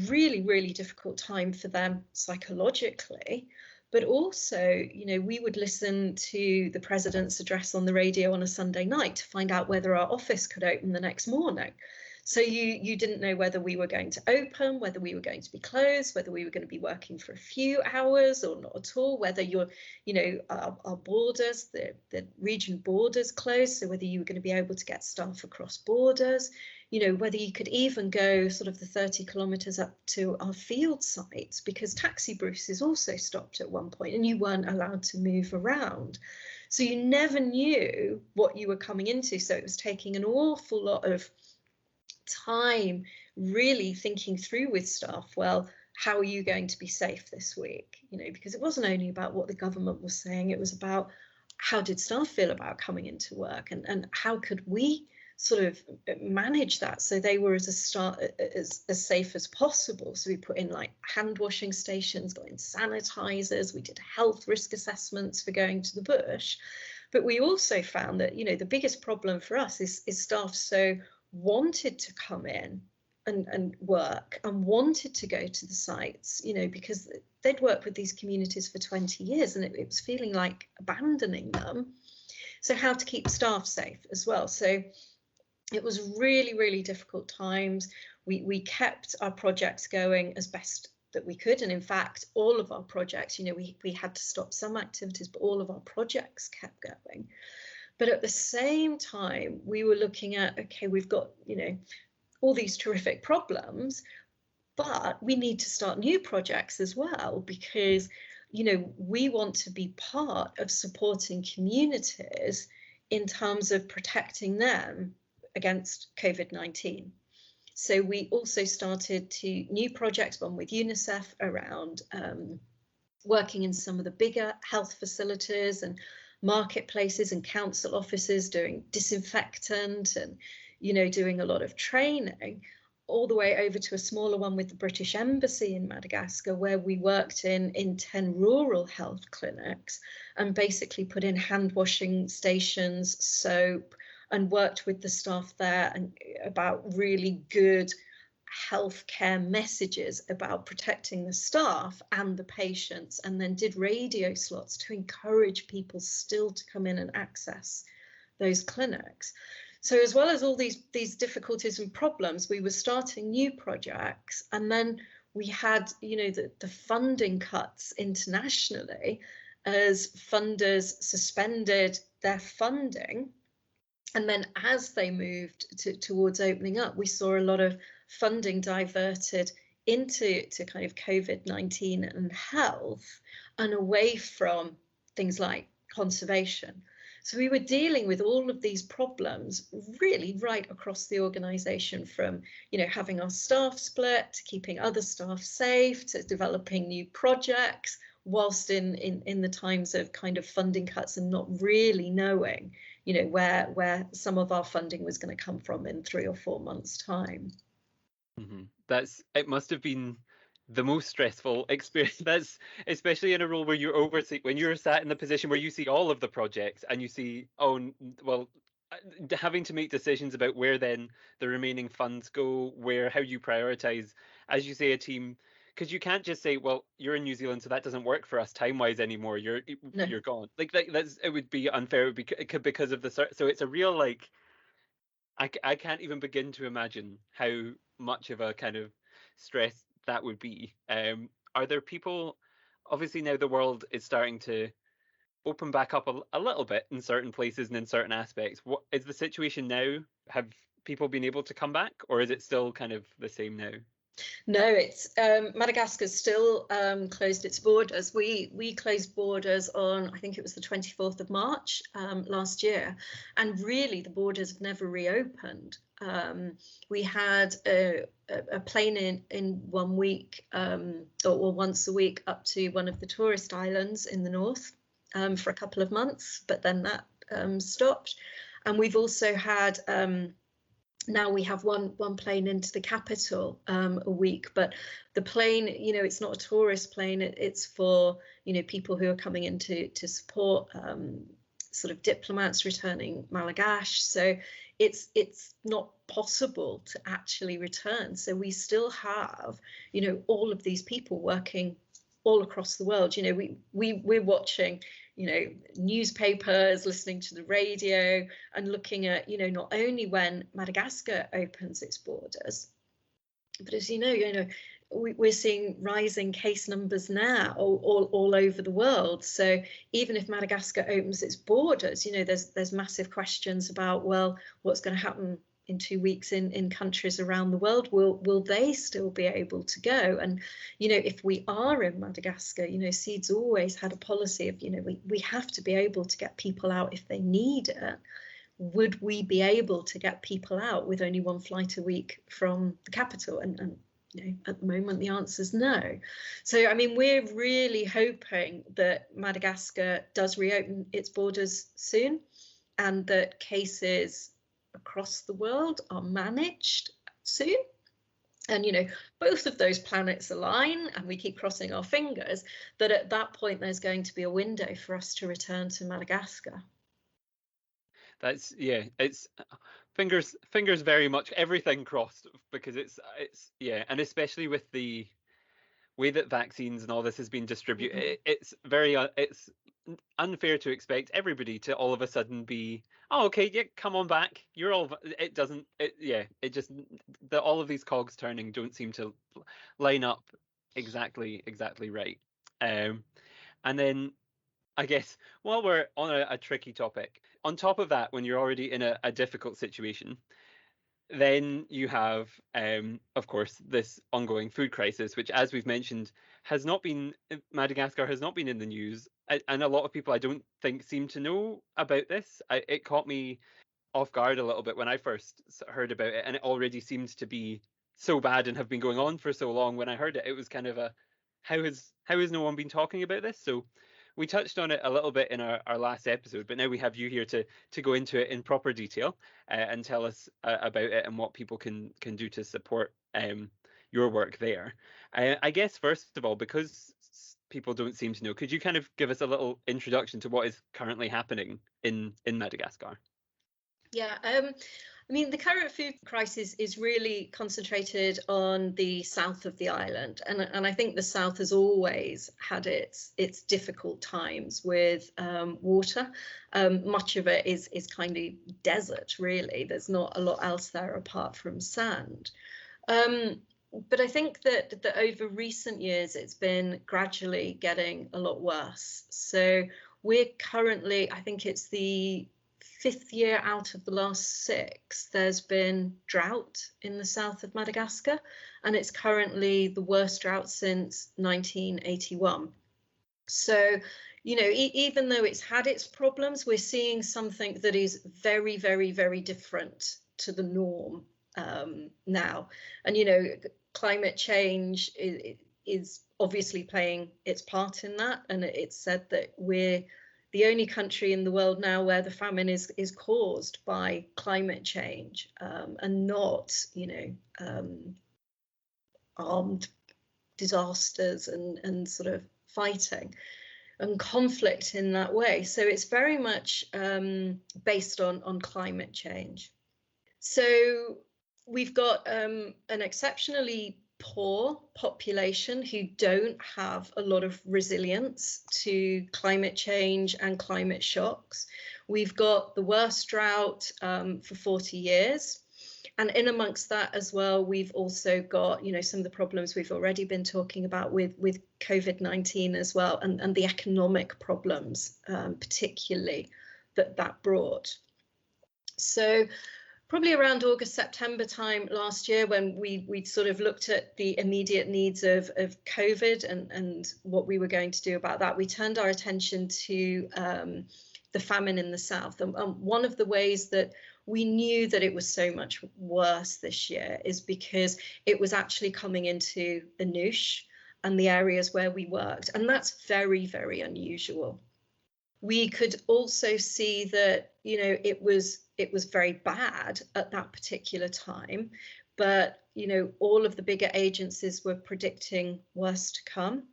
really, really difficult time for them psychologically. But also, we would listen to the president's address on the radio on a Sunday night to find out whether our office could open the next morning. So you didn't know whether we were going to open, whether we were going to be closed, whether we were going to be working for a few hours or not at all, whether our borders, the region borders closed, so whether you were going to be able to get staff across borders, whether you could even go sort of the 30 kilometers up to our field sites, because taxi buses also stopped at one point and you weren't allowed to move around. So you never knew what you were coming into. So it was taking an awful lot of time really thinking through with staff, well, how are you going to be safe this week? Because it wasn't only about what the government was saying, it was about how did staff feel about coming into work, and how could we sort of manage that so they were as safe as possible. So we put in like hand washing stations, got in sanitizers, we did health risk assessments for going to the bush. But we also found that, the biggest problem for us is staff so wanted to come in and work and wanted to go to the sites, because they'd worked with these communities for 20 years and it was feeling like abandoning them. So how to keep staff safe as well. So it was really, really difficult times. We kept our projects going as best that we could. And in fact, all of our projects, we had to stop some activities, but all of our projects kept going. But at the same time, we were looking at, okay, we've got, all these terrific problems, but we need to start new projects as well, because, we want to be part of supporting communities in terms of protecting them against COVID-19. So we also started new projects, one with UNICEF around working in some of the bigger health facilities and marketplaces and council offices, doing disinfectant and, doing a lot of training, all the way over to a smaller one with the British Embassy in Madagascar, where we worked in 10 rural health clinics and basically put in hand washing stations, soap, and worked with the staff there and about really good healthcare messages about protecting the staff and the patients, and then did radio slots to encourage people still to come in and access those clinics. So as well as all these difficulties and problems, we were starting new projects, and then we had, the funding cuts internationally as funders suspended their funding. And then as they moved towards opening up, we saw a lot of funding diverted into kind of COVID-19 and health and away from things like conservation. So we were dealing with all of these problems really right across the organisation, from having our staff split, to keeping other staff safe, to developing new projects, whilst in the times of kind of funding cuts and not really knowing where some of our funding was going to come from in 3 or 4 months' time. It must have been the most stressful experience. That's especially in a role where you're oversee, when you're sat in the position where you see all of the projects and you see, well, having to make decisions about where then the remaining funds go, how you prioritize, as you say, a team, because you can't just say, well, you're in New Zealand, so that doesn't work for us time-wise anymore. No. You're gone. Like it would be unfair. It would be because of the so it's a real like. I can't even begin to imagine how much of a kind of stress that would be. Are there people, obviously now the world is starting to open back up a little bit in certain places and in certain aspects. What is the situation now? Have people been able to come back, or is it still kind of the same now? No, it's Madagascar's still closed its borders. We closed borders on, I think it was the 24th of March last year, and really the borders have never reopened. We had a plane in 1 week, or once a week, up to one of the tourist islands in the north for a couple of months, but then that stopped. And we've also had now we have one plane into the capital a week, but the plane, it's not a tourist plane. It's for people who are coming in to support sort of diplomats returning Malagash. So it's not possible to actually return. So we still have all of these people working all across the world. We're watching newspapers, listening to the radio, and looking at not only when Madagascar opens its borders, but as we're seeing rising case numbers now all over the world. So even if Madagascar opens its borders, there's massive questions about, well, what's going to happen in 2 weeks in countries around the world. Will they still be able to go? And if we are in Madagascar, Seed's always had a policy of we have to be able to get people out if they need it. Would we be able to get people out with only 1 flight a week from the capital? And at the moment the answer is no. So I mean, we're really hoping that Madagascar does reopen its borders soon, and that cases across the world are managed soon. And both of those planets align, and we keep crossing our fingers that at that point there's going to be a window for us to return to Madagascar. It's fingers very much, everything crossed, because it's and especially with the way that vaccines and all this has been distributed, it's very it's unfair to expect everybody to all of a sudden be, oh, okay, yeah, come on back, you're all, it doesn't, it just, all of these cogs turning don't seem to line up exactly right. And then I guess while we're on a tricky topic, on top of that, when you're already in a difficult situation, then you have, of course, this ongoing food crisis, which, as we've mentioned, Madagascar has not been in the news. And a lot of people, I don't think, seem to know about this. It caught me off guard a little bit when I first heard about it, and it already seemed to be so bad and have been going on for so long. When I heard it, it was kind of how has no one been talking about this? So we touched on it a little bit in our last episode, but now we have you here to go into it in proper detail and tell us about it and what people can do to support your work there. I guess first of all, because people don't seem to know, could you kind of give us a little introduction to what is currently happening in Madagascar? Yeah, I mean, the current food crisis is really concentrated on the south of the island, and I think the south has always had its difficult times with water. Much of it is kind of desert, really. There's not a lot else there apart from sand. But I think that over recent years, it's been gradually getting a lot worse. So we're currently, I think it's the 5th year out of the last 6, there's been drought in the south of Madagascar, and it's currently the worst drought since 1981. So, even though it's had its problems, we're seeing something that is very, very, very different to the norm now. And, climate change is obviously playing its part in that. And it's said that we're the only country in the world now where the famine is caused by climate change, and not, armed disasters and sort of fighting and conflict in that way. So it's very much based on climate change. So we've got an exceptionally poor population who don't have a lot of resilience to climate change and climate shocks. We've got the worst drought for 40 years. And in amongst that as well, we've also got, some of the problems we've already been talking about with COVID-19 as well, and the economic problems, particularly that brought. So probably around August, September time last year, when we sort of looked at the immediate needs of COVID and what we were going to do about that, we turned our attention to the famine in the south. And one of the ways that we knew that it was so much worse this year is because it was actually coming into Anoush and the areas where we worked. And that's very, very unusual. We could also see that, it was very bad at that particular time, but, all of the bigger agencies were predicting worse to come.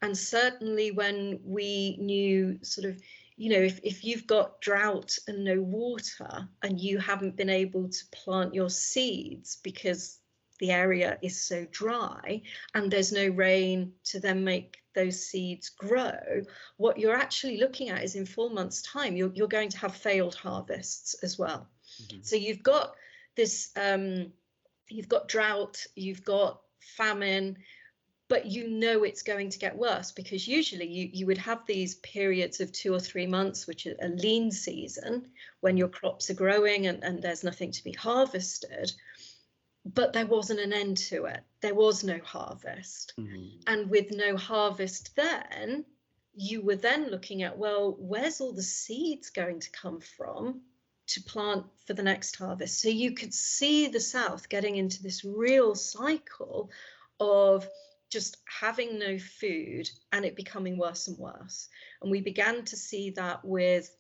And certainly when we knew sort of, if you've got drought and no water and you haven't been able to plant your seeds because the area is so dry and there's no rain to then make those seeds grow, what you're actually looking at is in 4 months' time, you're going to have failed harvests as well. Mm-hmm. So you've got this, you've got drought, you've got famine, but it's going to get worse, because usually you would have these periods of 2 or 3 months, which are a lean season, when your crops are growing and there's nothing to be harvested. But there wasn't an end to it. There was no harvest. Mm-hmm. And with no harvest then, you were then looking at, well, where's all the seeds going to come from to plant for the next harvest? So you could see the South getting into this real cycle of just having no food and it becoming worse and worse. And we began to see that with,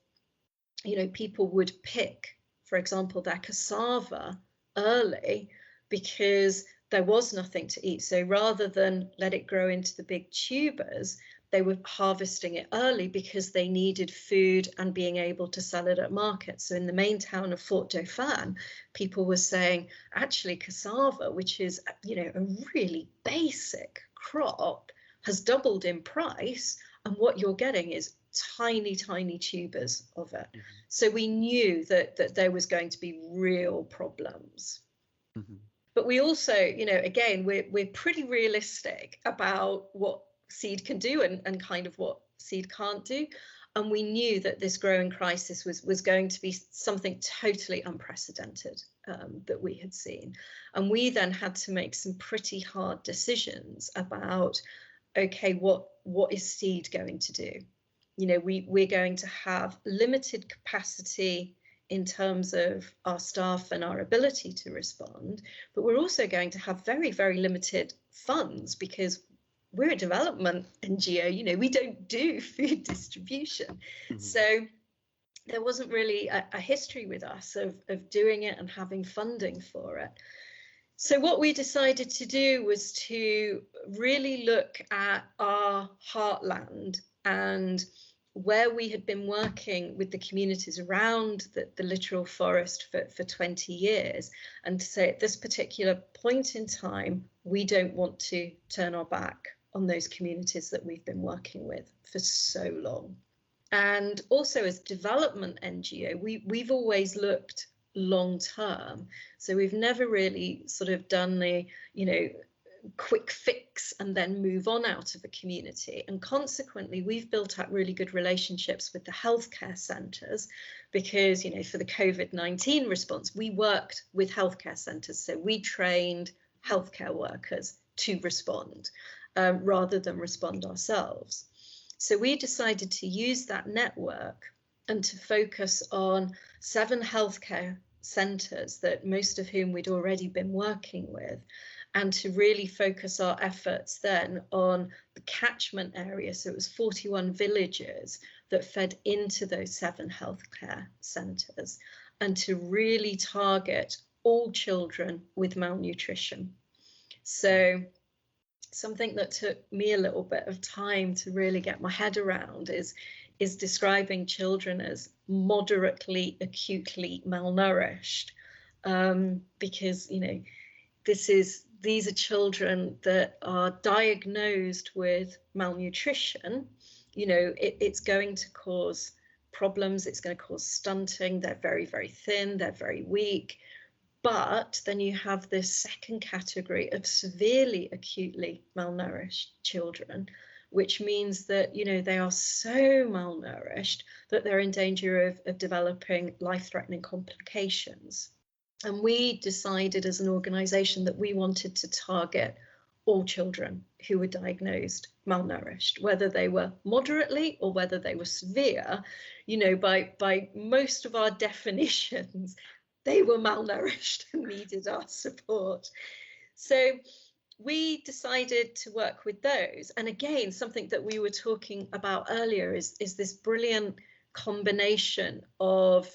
people would pick, for example, their cassava early because there was nothing to eat. So rather than let it grow into the big tubers, they were harvesting it early because they needed food and being able to sell it at market. So in the main town of Fort Dauphin, people were saying, actually, cassava, which is, a really basic crop, has doubled in price. And what you're getting is tiny, tiny tubers of it. Mm-hmm. So we knew that there was going to be real problems. Mm-hmm. But we also, again, we're pretty realistic about what seed can do and kind of what seed can't do. And we knew that this growing crisis was going to be something totally unprecedented that we had seen. And we then had to make some pretty hard decisions about, okay, what is seed going to do? We're going to have limited capacity in terms of our staff and our ability to respond, but we're also going to have very, very limited funds because we're a development NGO, we don't do food distribution. Mm-hmm. So there wasn't really a history with us of doing it and having funding for it. So what we decided to do was to really look at our heartland and where we had been working with the communities around the littoral forest for 20 years, and to say at this particular point in time, we don't want to turn our back on those communities that we've been working with for so long. And also as development NGO, we've always looked long term. So we've never really sort of done the, quick fix and then move on out of a community. And consequently, we've built up really good relationships with the healthcare centres because, for the COVID-19 response, we worked with healthcare centres. So we trained healthcare workers to respond rather than respond ourselves. So we decided to use that network and to focus on 7 healthcare centres, that most of whom we'd already been working with, and to really focus our efforts then on the catchment area. So it was 41 villages that fed into those 7 healthcare centres, and to really target all children with malnutrition. So something that took me a little bit of time to really get my head around is describing children as moderately acutely malnourished, because these are children that are diagnosed with malnutrition. It's going to cause problems. It's going to cause stunting. They're very, very thin. They're very weak. But then you have this second category of severely acutely malnourished children, which means that, they are so malnourished that they're in danger of developing life-threatening complications. And we decided as an organisation that we wanted to target all children who were diagnosed malnourished, whether they were moderately or whether they were severe. By most of our definitions, they were malnourished and needed our support. So we decided to work with those. And again, something that we were talking about earlier is this brilliant combination of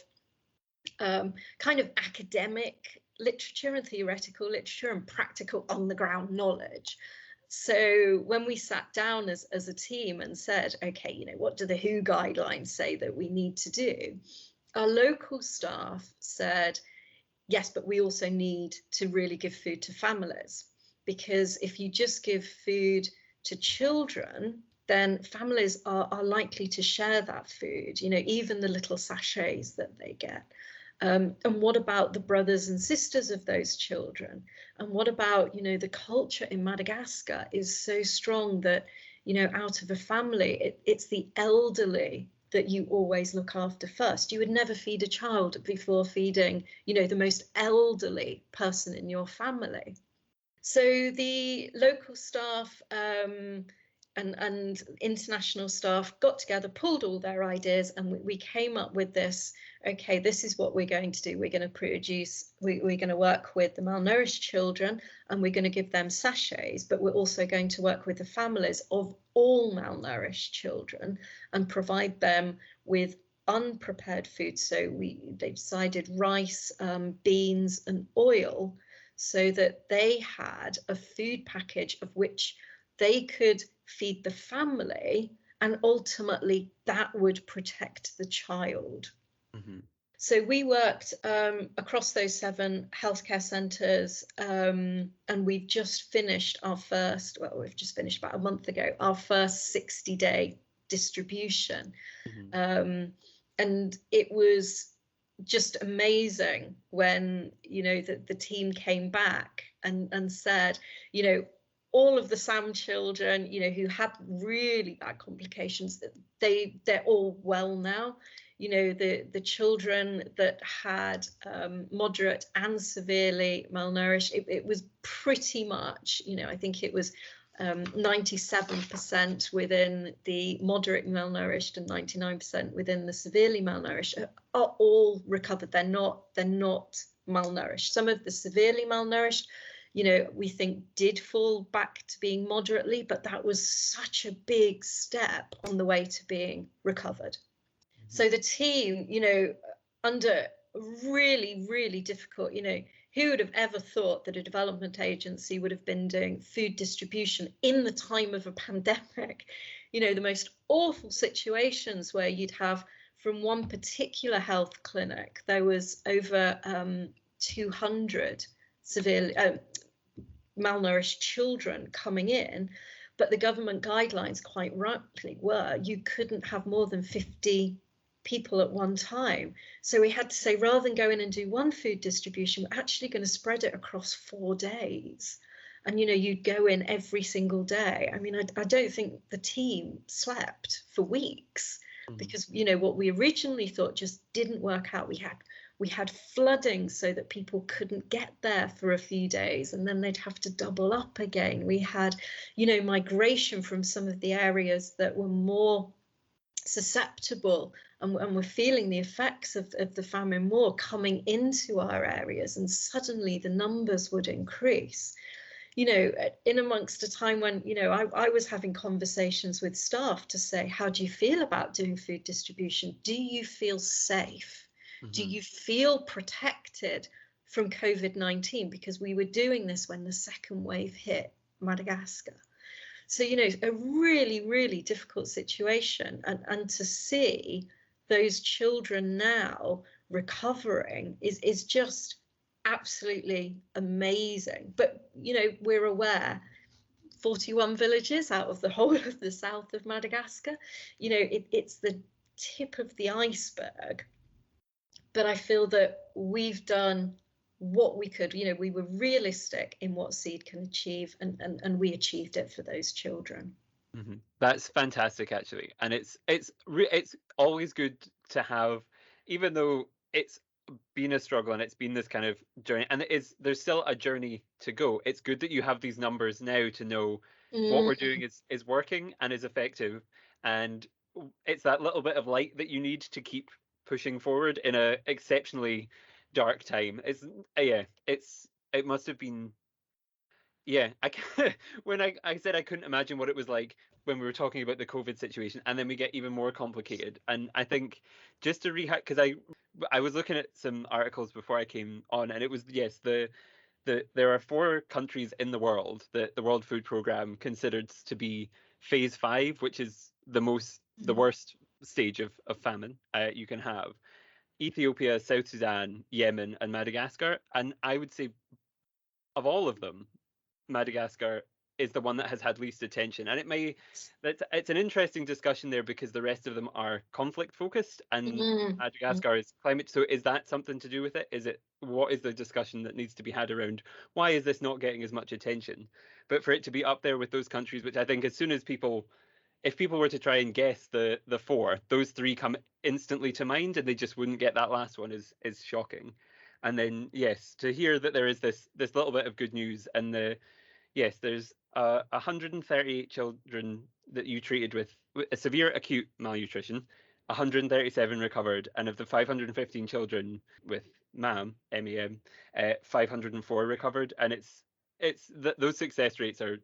kind of academic literature and theoretical literature and practical on the ground knowledge. So when we sat down as a team and said, okay, what do the WHO guidelines say that we need to do? Our local staff said, yes, but we also need to really give food to families, because if you just give food to children, then families are likely to share that food, even the little sachets that they get. And what about the brothers and sisters of those children? And what about, the culture in Madagascar is so strong that, out of a family, it's the elderly that you always look after first. You would never feed a child before feeding, the most elderly person in your family. So the local staff and international staff got together, pulled all their ideas, and we came up with this. Okay, this is what we're going to do. We're going to produce, we're going to work with the malnourished children, and we're going to give them sachets, but we're also going to work with the families of all malnourished children and provide them with unprepared food. So they decided rice, beans and oil, so that they had a food package of which they could feed the family, and ultimately that would protect the child. Mm-hmm. So we worked across those 7 healthcare centres, and we've just finished we've just finished about a month ago, our first 60-day distribution. Mm-hmm. And it was just amazing when, the team came back and said, all of the SAM children, who had really bad complications, they're all well now. The children that had moderate and severely malnourished, it was pretty much, I think it was 97% within the moderate malnourished and 99% within the severely malnourished are all recovered. They're not malnourished. Some of the severely malnourished, we think did fall back to being moderately, but that was such a big step on the way to being recovered. Mm-hmm. So the team, under really, really difficult, who would have ever thought that a development agency would have been doing food distribution in the time of a pandemic? The most awful situations where you'd have, from one particular health clinic, there was over 200 severely malnourished children coming in, but the government guidelines quite rightly were you couldn't have more than 50 people at one time. So we had to say, rather than go in and do one food distribution, we're actually going to spread it across 4 days. And, you'd go in every single day. I mean, I don't think the team slept for weeks because, what we originally thought just didn't work out. We had flooding so that people couldn't get there for a few days, and then they'd have to double up again. We had, migration from some of the areas that were more susceptible and we're feeling the effects of the famine more coming into our areas, and suddenly the numbers would increase. In amongst a time when, I was having conversations with staff to say, how do you feel about doing food distribution? Do you feel safe? Do you feel protected from COVID-19? Because we were doing this when the second wave hit Madagascar. So, a really, really difficult situation. And to see those children now recovering is just absolutely amazing. But, we're aware 41 villages out of the whole of the south of Madagascar, it's the tip of the iceberg. But I feel that we've done what we could. We were realistic in what Seed can achieve, and we achieved it for those children. That's fantastic, actually, and it's always good to have, even though it's been a struggle and it's been this kind of journey, and there's still a journey to go. It's good that you have these numbers now to know what we're doing is working and is effective, and it's that little bit of light that you need to keep pushing forward in a exceptionally dark time. It must have been. Yeah, when I said I couldn't imagine what it was like when we were talking about the COVID situation, and then we get even more complicated. And I think just to rehash, because I was looking at some articles before I came on, and it was, yes, there are 4 countries in the world that the World Food Programme considered to be phase 5, which is the worst stage of famine you can have. Ethiopia, South Sudan, Yemen, and Madagascar. And I would say of all of them, Madagascar is the one that has had least attention, and it's an interesting discussion there because the rest of them are conflict focused, and Madagascar is climate. So is that something to do with it? What is the discussion that needs to be had around why is this not getting as much attention? But for it to be up there with those countries, which I think as soon as if people were to try and guess the 4, those 3 come instantly to mind, and they just wouldn't get that last one is shocking. And then yes, to hear that there is this little bit of good news, and yes, there's 138 children that you treated with a severe acute malnutrition, 137 recovered, and of the 515 children with MEM, 504 recovered, and those success rates are.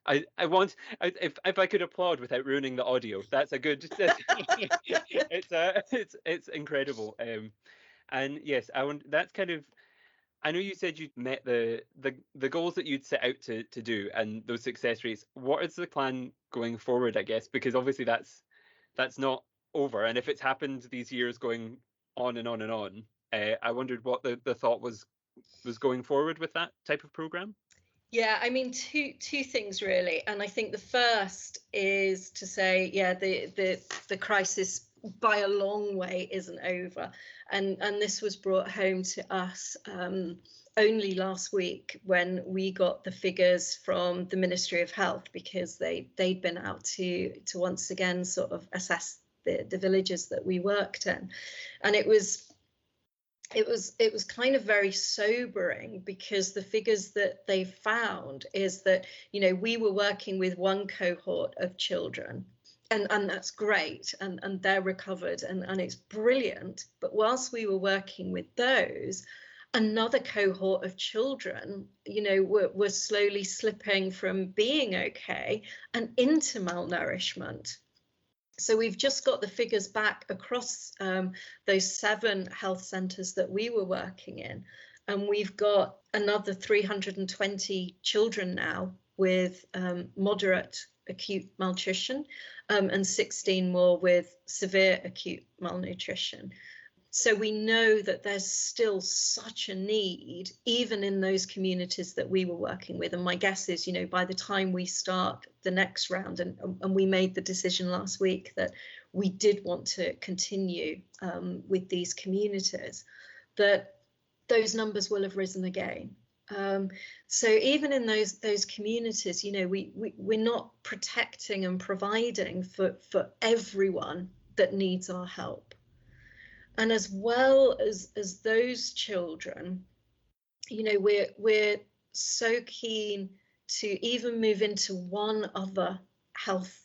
If I could applaud without ruining the audio, that's a good. It's incredible. And yes, that's kind of. I know you said you'd met the goals that you'd set out to do and those success rates. What is the plan going forward, I guess? Because obviously that's not over. And if it's happened these years going on and on and on, I wondered what the thought was going forward with that type of program. Yeah, I mean, two things really, and I think the first is to say, yeah, the crisis by a long way isn't over, and this was brought home to us only last week when we got the figures from the Ministry of Health, because they'd been out to once again sort of assess the villages that we worked in, and it was kind of very sobering, because the figures that they found is that, we were working with one cohort of children, and that's great, and they're recovered, and it's brilliant. But whilst we were working with those, another cohort of children, were slowly slipping from being okay and into malnourishment. So we've just got the figures back across those 7 health centres that we were working in. And we've got another 320 children now with moderate acute malnutrition, and 16 more with severe acute malnutrition. So we know that there's still such a need, even in those communities that we were working with. And my guess is, by the time we start the next round, and we made the decision last week that we did want to continue with these communities, that those numbers will have risen again. Um, so even in those communities, we're not protecting and providing for everyone that needs our help. And as well as those children, we're so keen to even move into one other health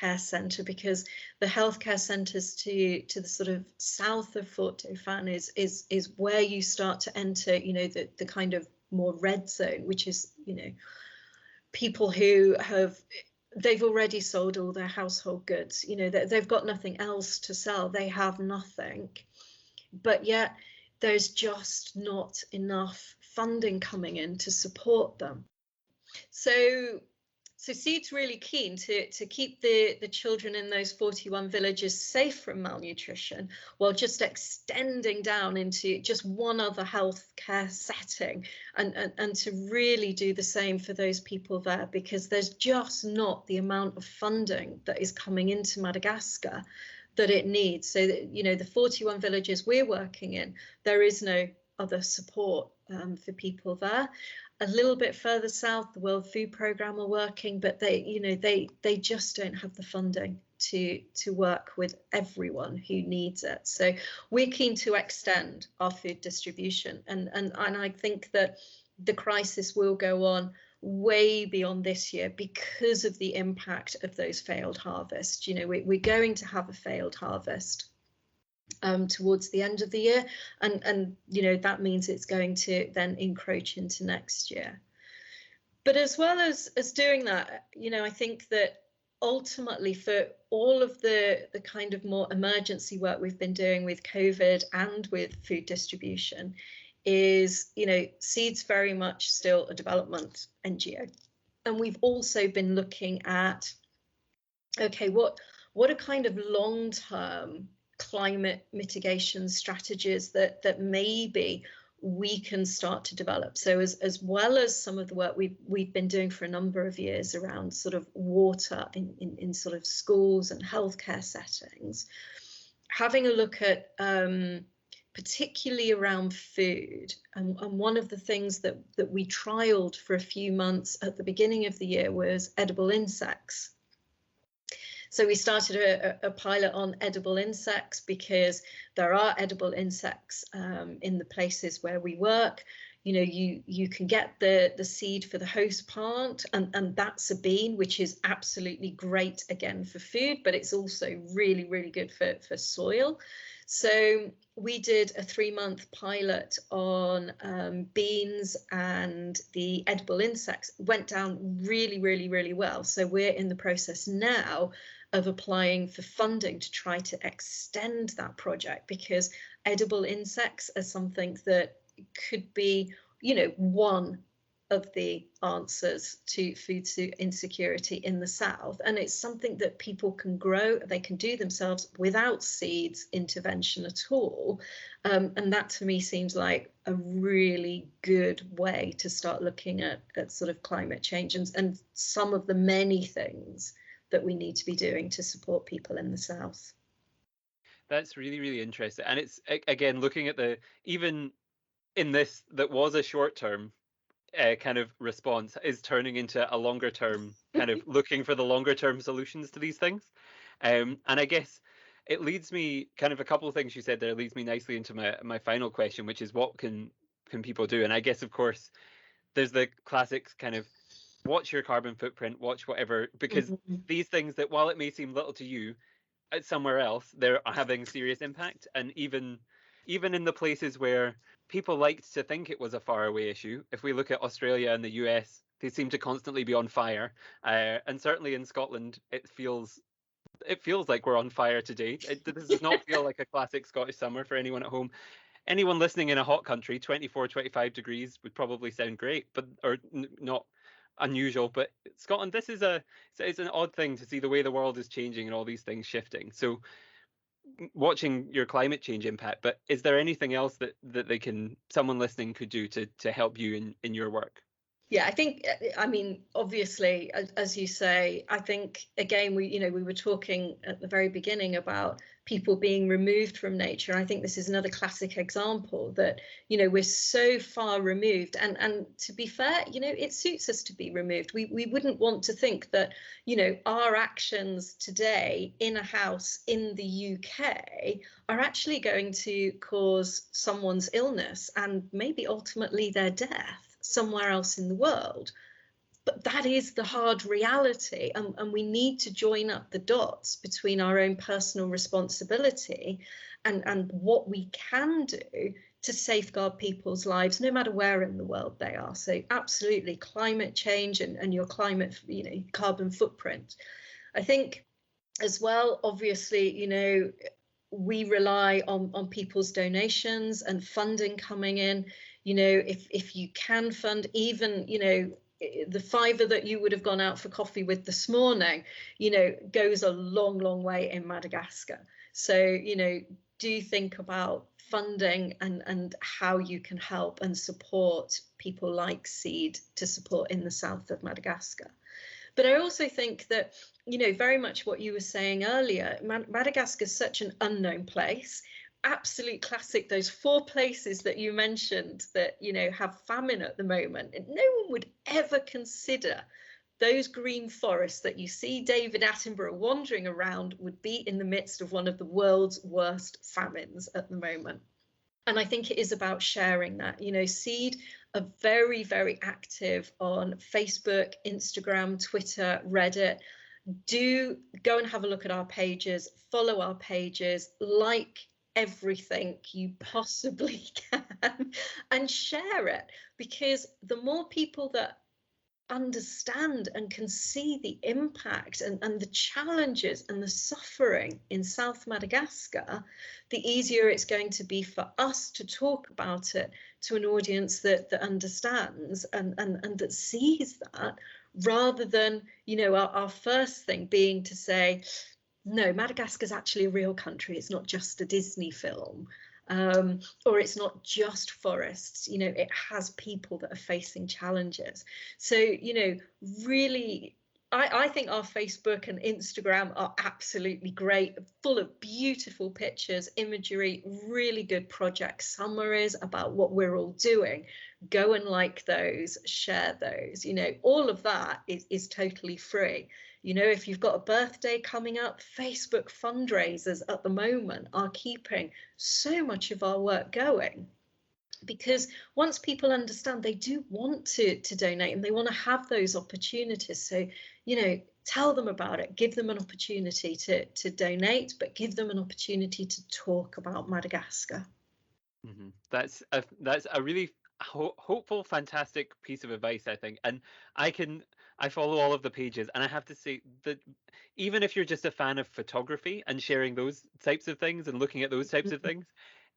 care centre, because the healthcare centres to the sort of south of Fort Dauphin is where you start to enter, the kind of more red zone, which is, people who they've already sold all their household goods, they've got nothing else to sell, they have nothing, but yet there's just not enough funding coming in to support them. So Seed's really keen to keep the children in those 41 villages safe from malnutrition, while just extending down into just one other healthcare setting, and to really do the same for those people there, because there's just not the amount of funding that is coming into Madagascar that it needs. So that, the 41 villages we're working in, there is no other support for people there. A little bit further south, the World Food Programme are working, but they just don't have the funding to work with everyone who needs it. So we're keen to extend our food distribution, and I think that the crisis will go on way beyond this year because of the impact of those failed harvests. We're going to have a failed harvest towards the end of the year, and that means it's going to then encroach into next year. But as well as doing that, I think that ultimately, for all of the kind of more emergency work we've been doing with COVID and with food distribution, is, Seed's very much still a development NGO. And we've also been looking at, okay, what are kind of long-term climate mitigation strategies that maybe we can start to develop. So as well as some of the work we've been doing for a number of years around sort of water in sort of schools and healthcare settings, having a look at particularly around food, and one of the things that we trialed for a few months at the beginning of the year was edible insects. So we started a pilot on edible insects, because there are edible insects in the places where we work. You can get the seed for the host plant, and that's a bean, which is absolutely great again for food, but it's also really, really good for soil. So we did a 3-month pilot on beans and the edible insects. Went down really, really, really well. So we're in the process now of applying for funding to try to extend that project, because edible insects are something that could be, one of the answers to food insecurity in the south, and it's something that people can grow, they can do themselves without seeds intervention at all, and that to me seems like a really good way to start looking at sort of climate change and some of the many things that we need to be doing to support people in the south. That's really, really interesting. And it's, again, looking at even in this, that was a short term kind of response, is turning into a longer term, kind of looking for the longer term solutions to these things. And I guess it leads me, kind of a couple of things you said there leads me nicely into my final question, which is what can people do? And I guess, of course, there's the classics kind of watch your carbon footprint, watch whatever, because these things that, while it may seem little to you, somewhere else they're having serious impact. And even in the places where people liked to think it was a faraway issue, if we look at Australia and the US, they seem to constantly be on fire, and certainly in Scotland it feels like we're on fire today. This does not feel like a classic Scottish summer for anyone at home. Anyone listening in a hot country, 24, 25 degrees would probably sound great, but not unusual. But Scotland, this is it's an odd thing to see the way the world is changing and all these things shifting. So watching your climate change impact, but is there anything else that someone listening could do to help you in your work? Yeah, I think, I mean, obviously, as you say, I think, again, we were talking at the very beginning about people being removed from nature. I think this is another classic example that, we're so far removed. And to be fair, it suits us to be removed. We wouldn't want to think that, our actions today in a house in the UK are actually going to cause someone's illness and maybe ultimately their death somewhere else in the world. But that is the hard reality, and we need to join up the dots between our own personal responsibility and what we can do to safeguard people's lives, no matter where in the world they are. So absolutely, climate change and your climate, carbon footprint. I think as well, obviously, we rely on people's donations and funding coming in. If you can fund even, the fiver that you would have gone out for coffee with this morning, goes a long, long way in Madagascar. So, do think about funding and how you can help and support people like Seed to support in the south of Madagascar. But I also think that, very much what you were saying earlier, Madagascar is such an unknown place. Absolute classic, those 4 places that you mentioned that, have famine at the moment. And no one would ever consider those green forests that you see David Attenborough wandering around would be in the midst of one of the world's worst famines at the moment. And I think it is about sharing that. Seed are very, very active on Facebook, Instagram, Twitter, Reddit. Do go and have a look at our pages, follow our pages, like everything you possibly can, and share it, because the more people that understand and can see the impact and the challenges and the suffering in South Madagascar, the easier it's going to be for us to talk about it to an audience that understands and that sees that, rather than, our first thing being to say, no, Madagascar is actually a real country. It's not just a Disney film. Or it's not just forests, it has people that are facing challenges. So, really, I think our Facebook and Instagram are absolutely great, full of beautiful pictures, imagery, really good project summaries about what we're all doing. Go and like those, share those, all of that is totally free. If you've got a birthday coming up, Facebook fundraisers at the moment are keeping so much of our work going, because once people understand, they do want to donate and they want to have those opportunities. So, tell them about it, give them an opportunity to donate, but give them an opportunity to talk about Madagascar. Mm-hmm. That's a really hopeful, fantastic piece of advice, I think. And I follow all of the pages, and I have to say that even if you're just a fan of photography and sharing those types of things and looking at those types of things,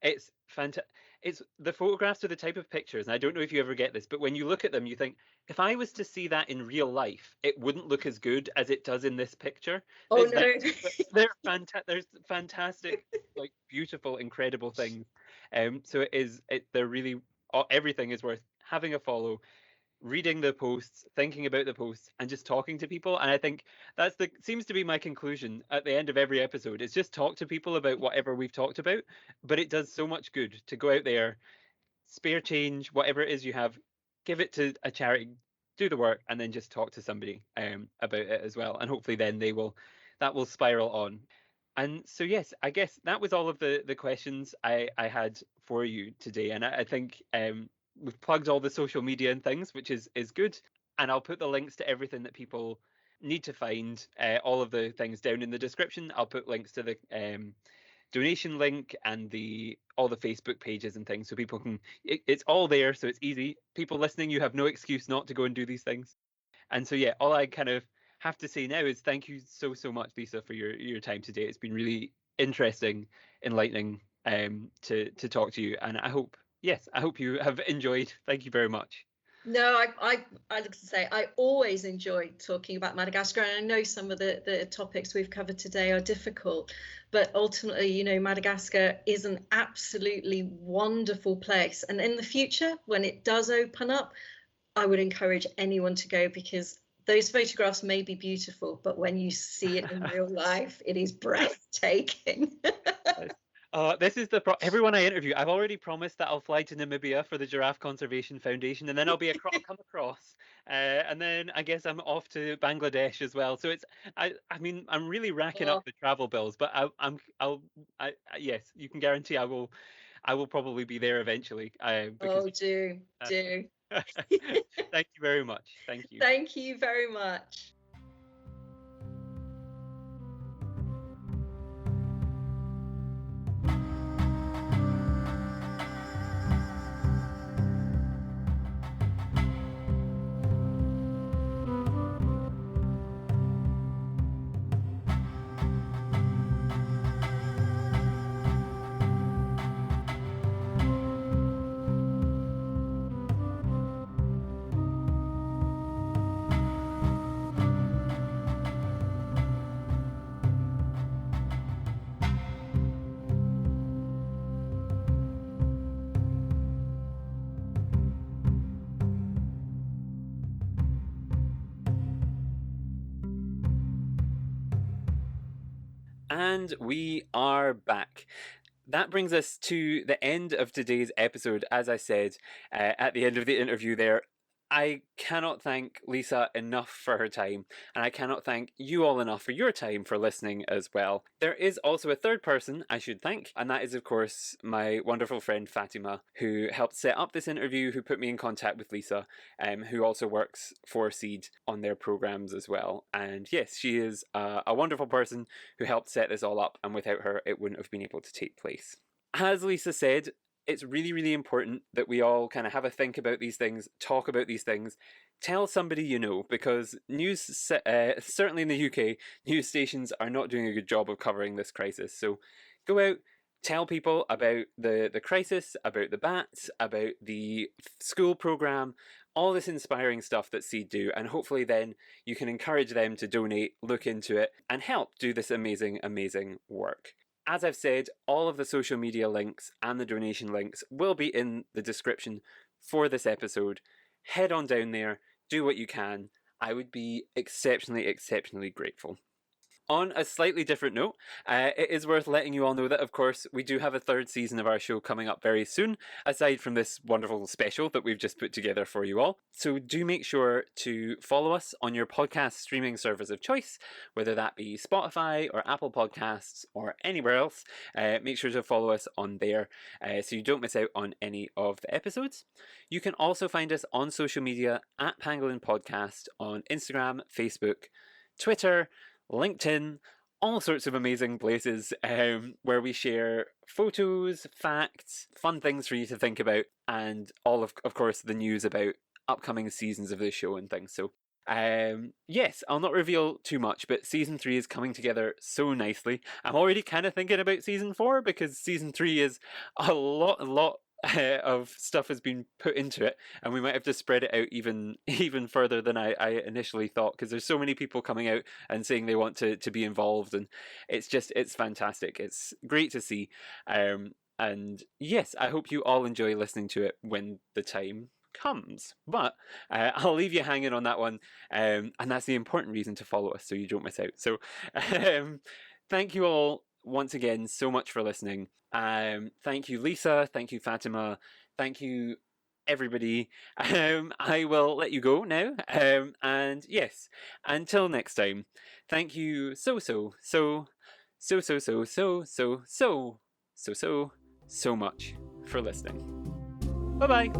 it's fantastic. It's the photographs are the type of pictures, and I don't know if you ever get this, but when you look at them, you think, if I was to see that in real life, it wouldn't look as good as it does in this picture. Oh It's that no. there's fantastic, like beautiful, incredible things. So they're really everything is worth having a follow, reading the posts, thinking about the posts, and just talking to people. And I think that's the seems to be my conclusion at the end of every episode. It's just talk to people about whatever we've talked about. But it does so much good to go out there, spare change, whatever it is you have, give it to a charity, do the work, and then just talk to somebody about it as well. And hopefully then that will spiral on. And so yes, I guess that was all of the questions I had for you today. And I think we've plugged all the social media and things, which is good. And I'll put the links to everything that people need to find, all of the things down in the description. I'll put links to the donation link and the all the Facebook pages and things, so people can. It's all there, so it's easy. People listening, you have no excuse not to go and do these things. And so yeah, all I kind of have to say now is thank you so much, Lisa, for your time today. It's been really interesting, enlightening, to talk to you, and I hope you have enjoyed. Thank you very much. No, I like to say I always enjoy talking about Madagascar, and I know some of the topics we've covered today are difficult, but ultimately, Madagascar is an absolutely wonderful place. And in the future, when it does open up, I would encourage anyone to go, because those photographs may be beautiful, but when you see it in real life, it is breathtaking. Yes. This is everyone I interview. I've already promised that I'll fly to Namibia for the Giraffe Conservation Foundation, and then I'll come across, and then I guess I'm off to Bangladesh as well. So I mean, I'm really racking up Oh, the travel bills, but yes, you can guarantee I will probably be there eventually, because oh, do, uh, do. thank you very much. Thank you. Thank you very much. And we are back. That brings us to the end of today's episode. As I said at the end of the interview there, I cannot thank Lisa enough for her time, and I cannot thank you all enough for your time for listening as well. There is also a third person I should thank, and that is, of course, my wonderful friend Fatima, who helped set up this interview, who put me in contact with Lisa, who also works for Seed on their programs as well. And yes, she is a wonderful person who helped set this all up, and without her, it wouldn't have been able to take place. As Lisa said, it's really, really important that we all kind of have a think about these things, talk about these things, tell somebody you know, because certainly in the UK, news stations are not doing a good job of covering this crisis. So go out, tell people about the crisis, about the bats, about the school program, all this inspiring stuff that Seed do, and hopefully then you can encourage them to donate, look into it, and help do this amazing, amazing work. As I've said, all of the social media links and the donation links will be in the description for this episode. Head on down there, do what you can. I would be exceptionally, exceptionally grateful. On a slightly different note, it is worth letting you all know that, of course, we do have a third season of our show coming up very soon, aside from this wonderful special that we've just put together for you all. So do make sure to follow us on your podcast streaming service of choice, whether that be Spotify or Apple Podcasts or anywhere else. Make sure to follow us on there so you don't miss out on any of the episodes. You can also find us on social media at Pangolin Podcast on Instagram, Facebook, Twitter, LinkedIn, all sorts of amazing places where we share photos, facts, fun things for you to think about, and all of course, the news about upcoming seasons of this show and things. So, yes, I'll not reveal too much, but season 3 is coming together so nicely. I'm already kind of thinking about season 4 because season 3 is a lot of stuff has been put into it, and we might have to spread it out even further than I initially thought, because there's so many people coming out and saying they want to be involved, and it's fantastic. It's great to see, and yes, I hope you all enjoy listening to it when the time comes. But I'll leave you hanging on that one, and that's the important reason to follow us so you don't miss out. So thank you all once again so much for listening. Thank you, Lisa. Thank you, Fatima. Thank you, everybody. I will let you go now. And yes, until next time, thank you so much for listening. Bye bye.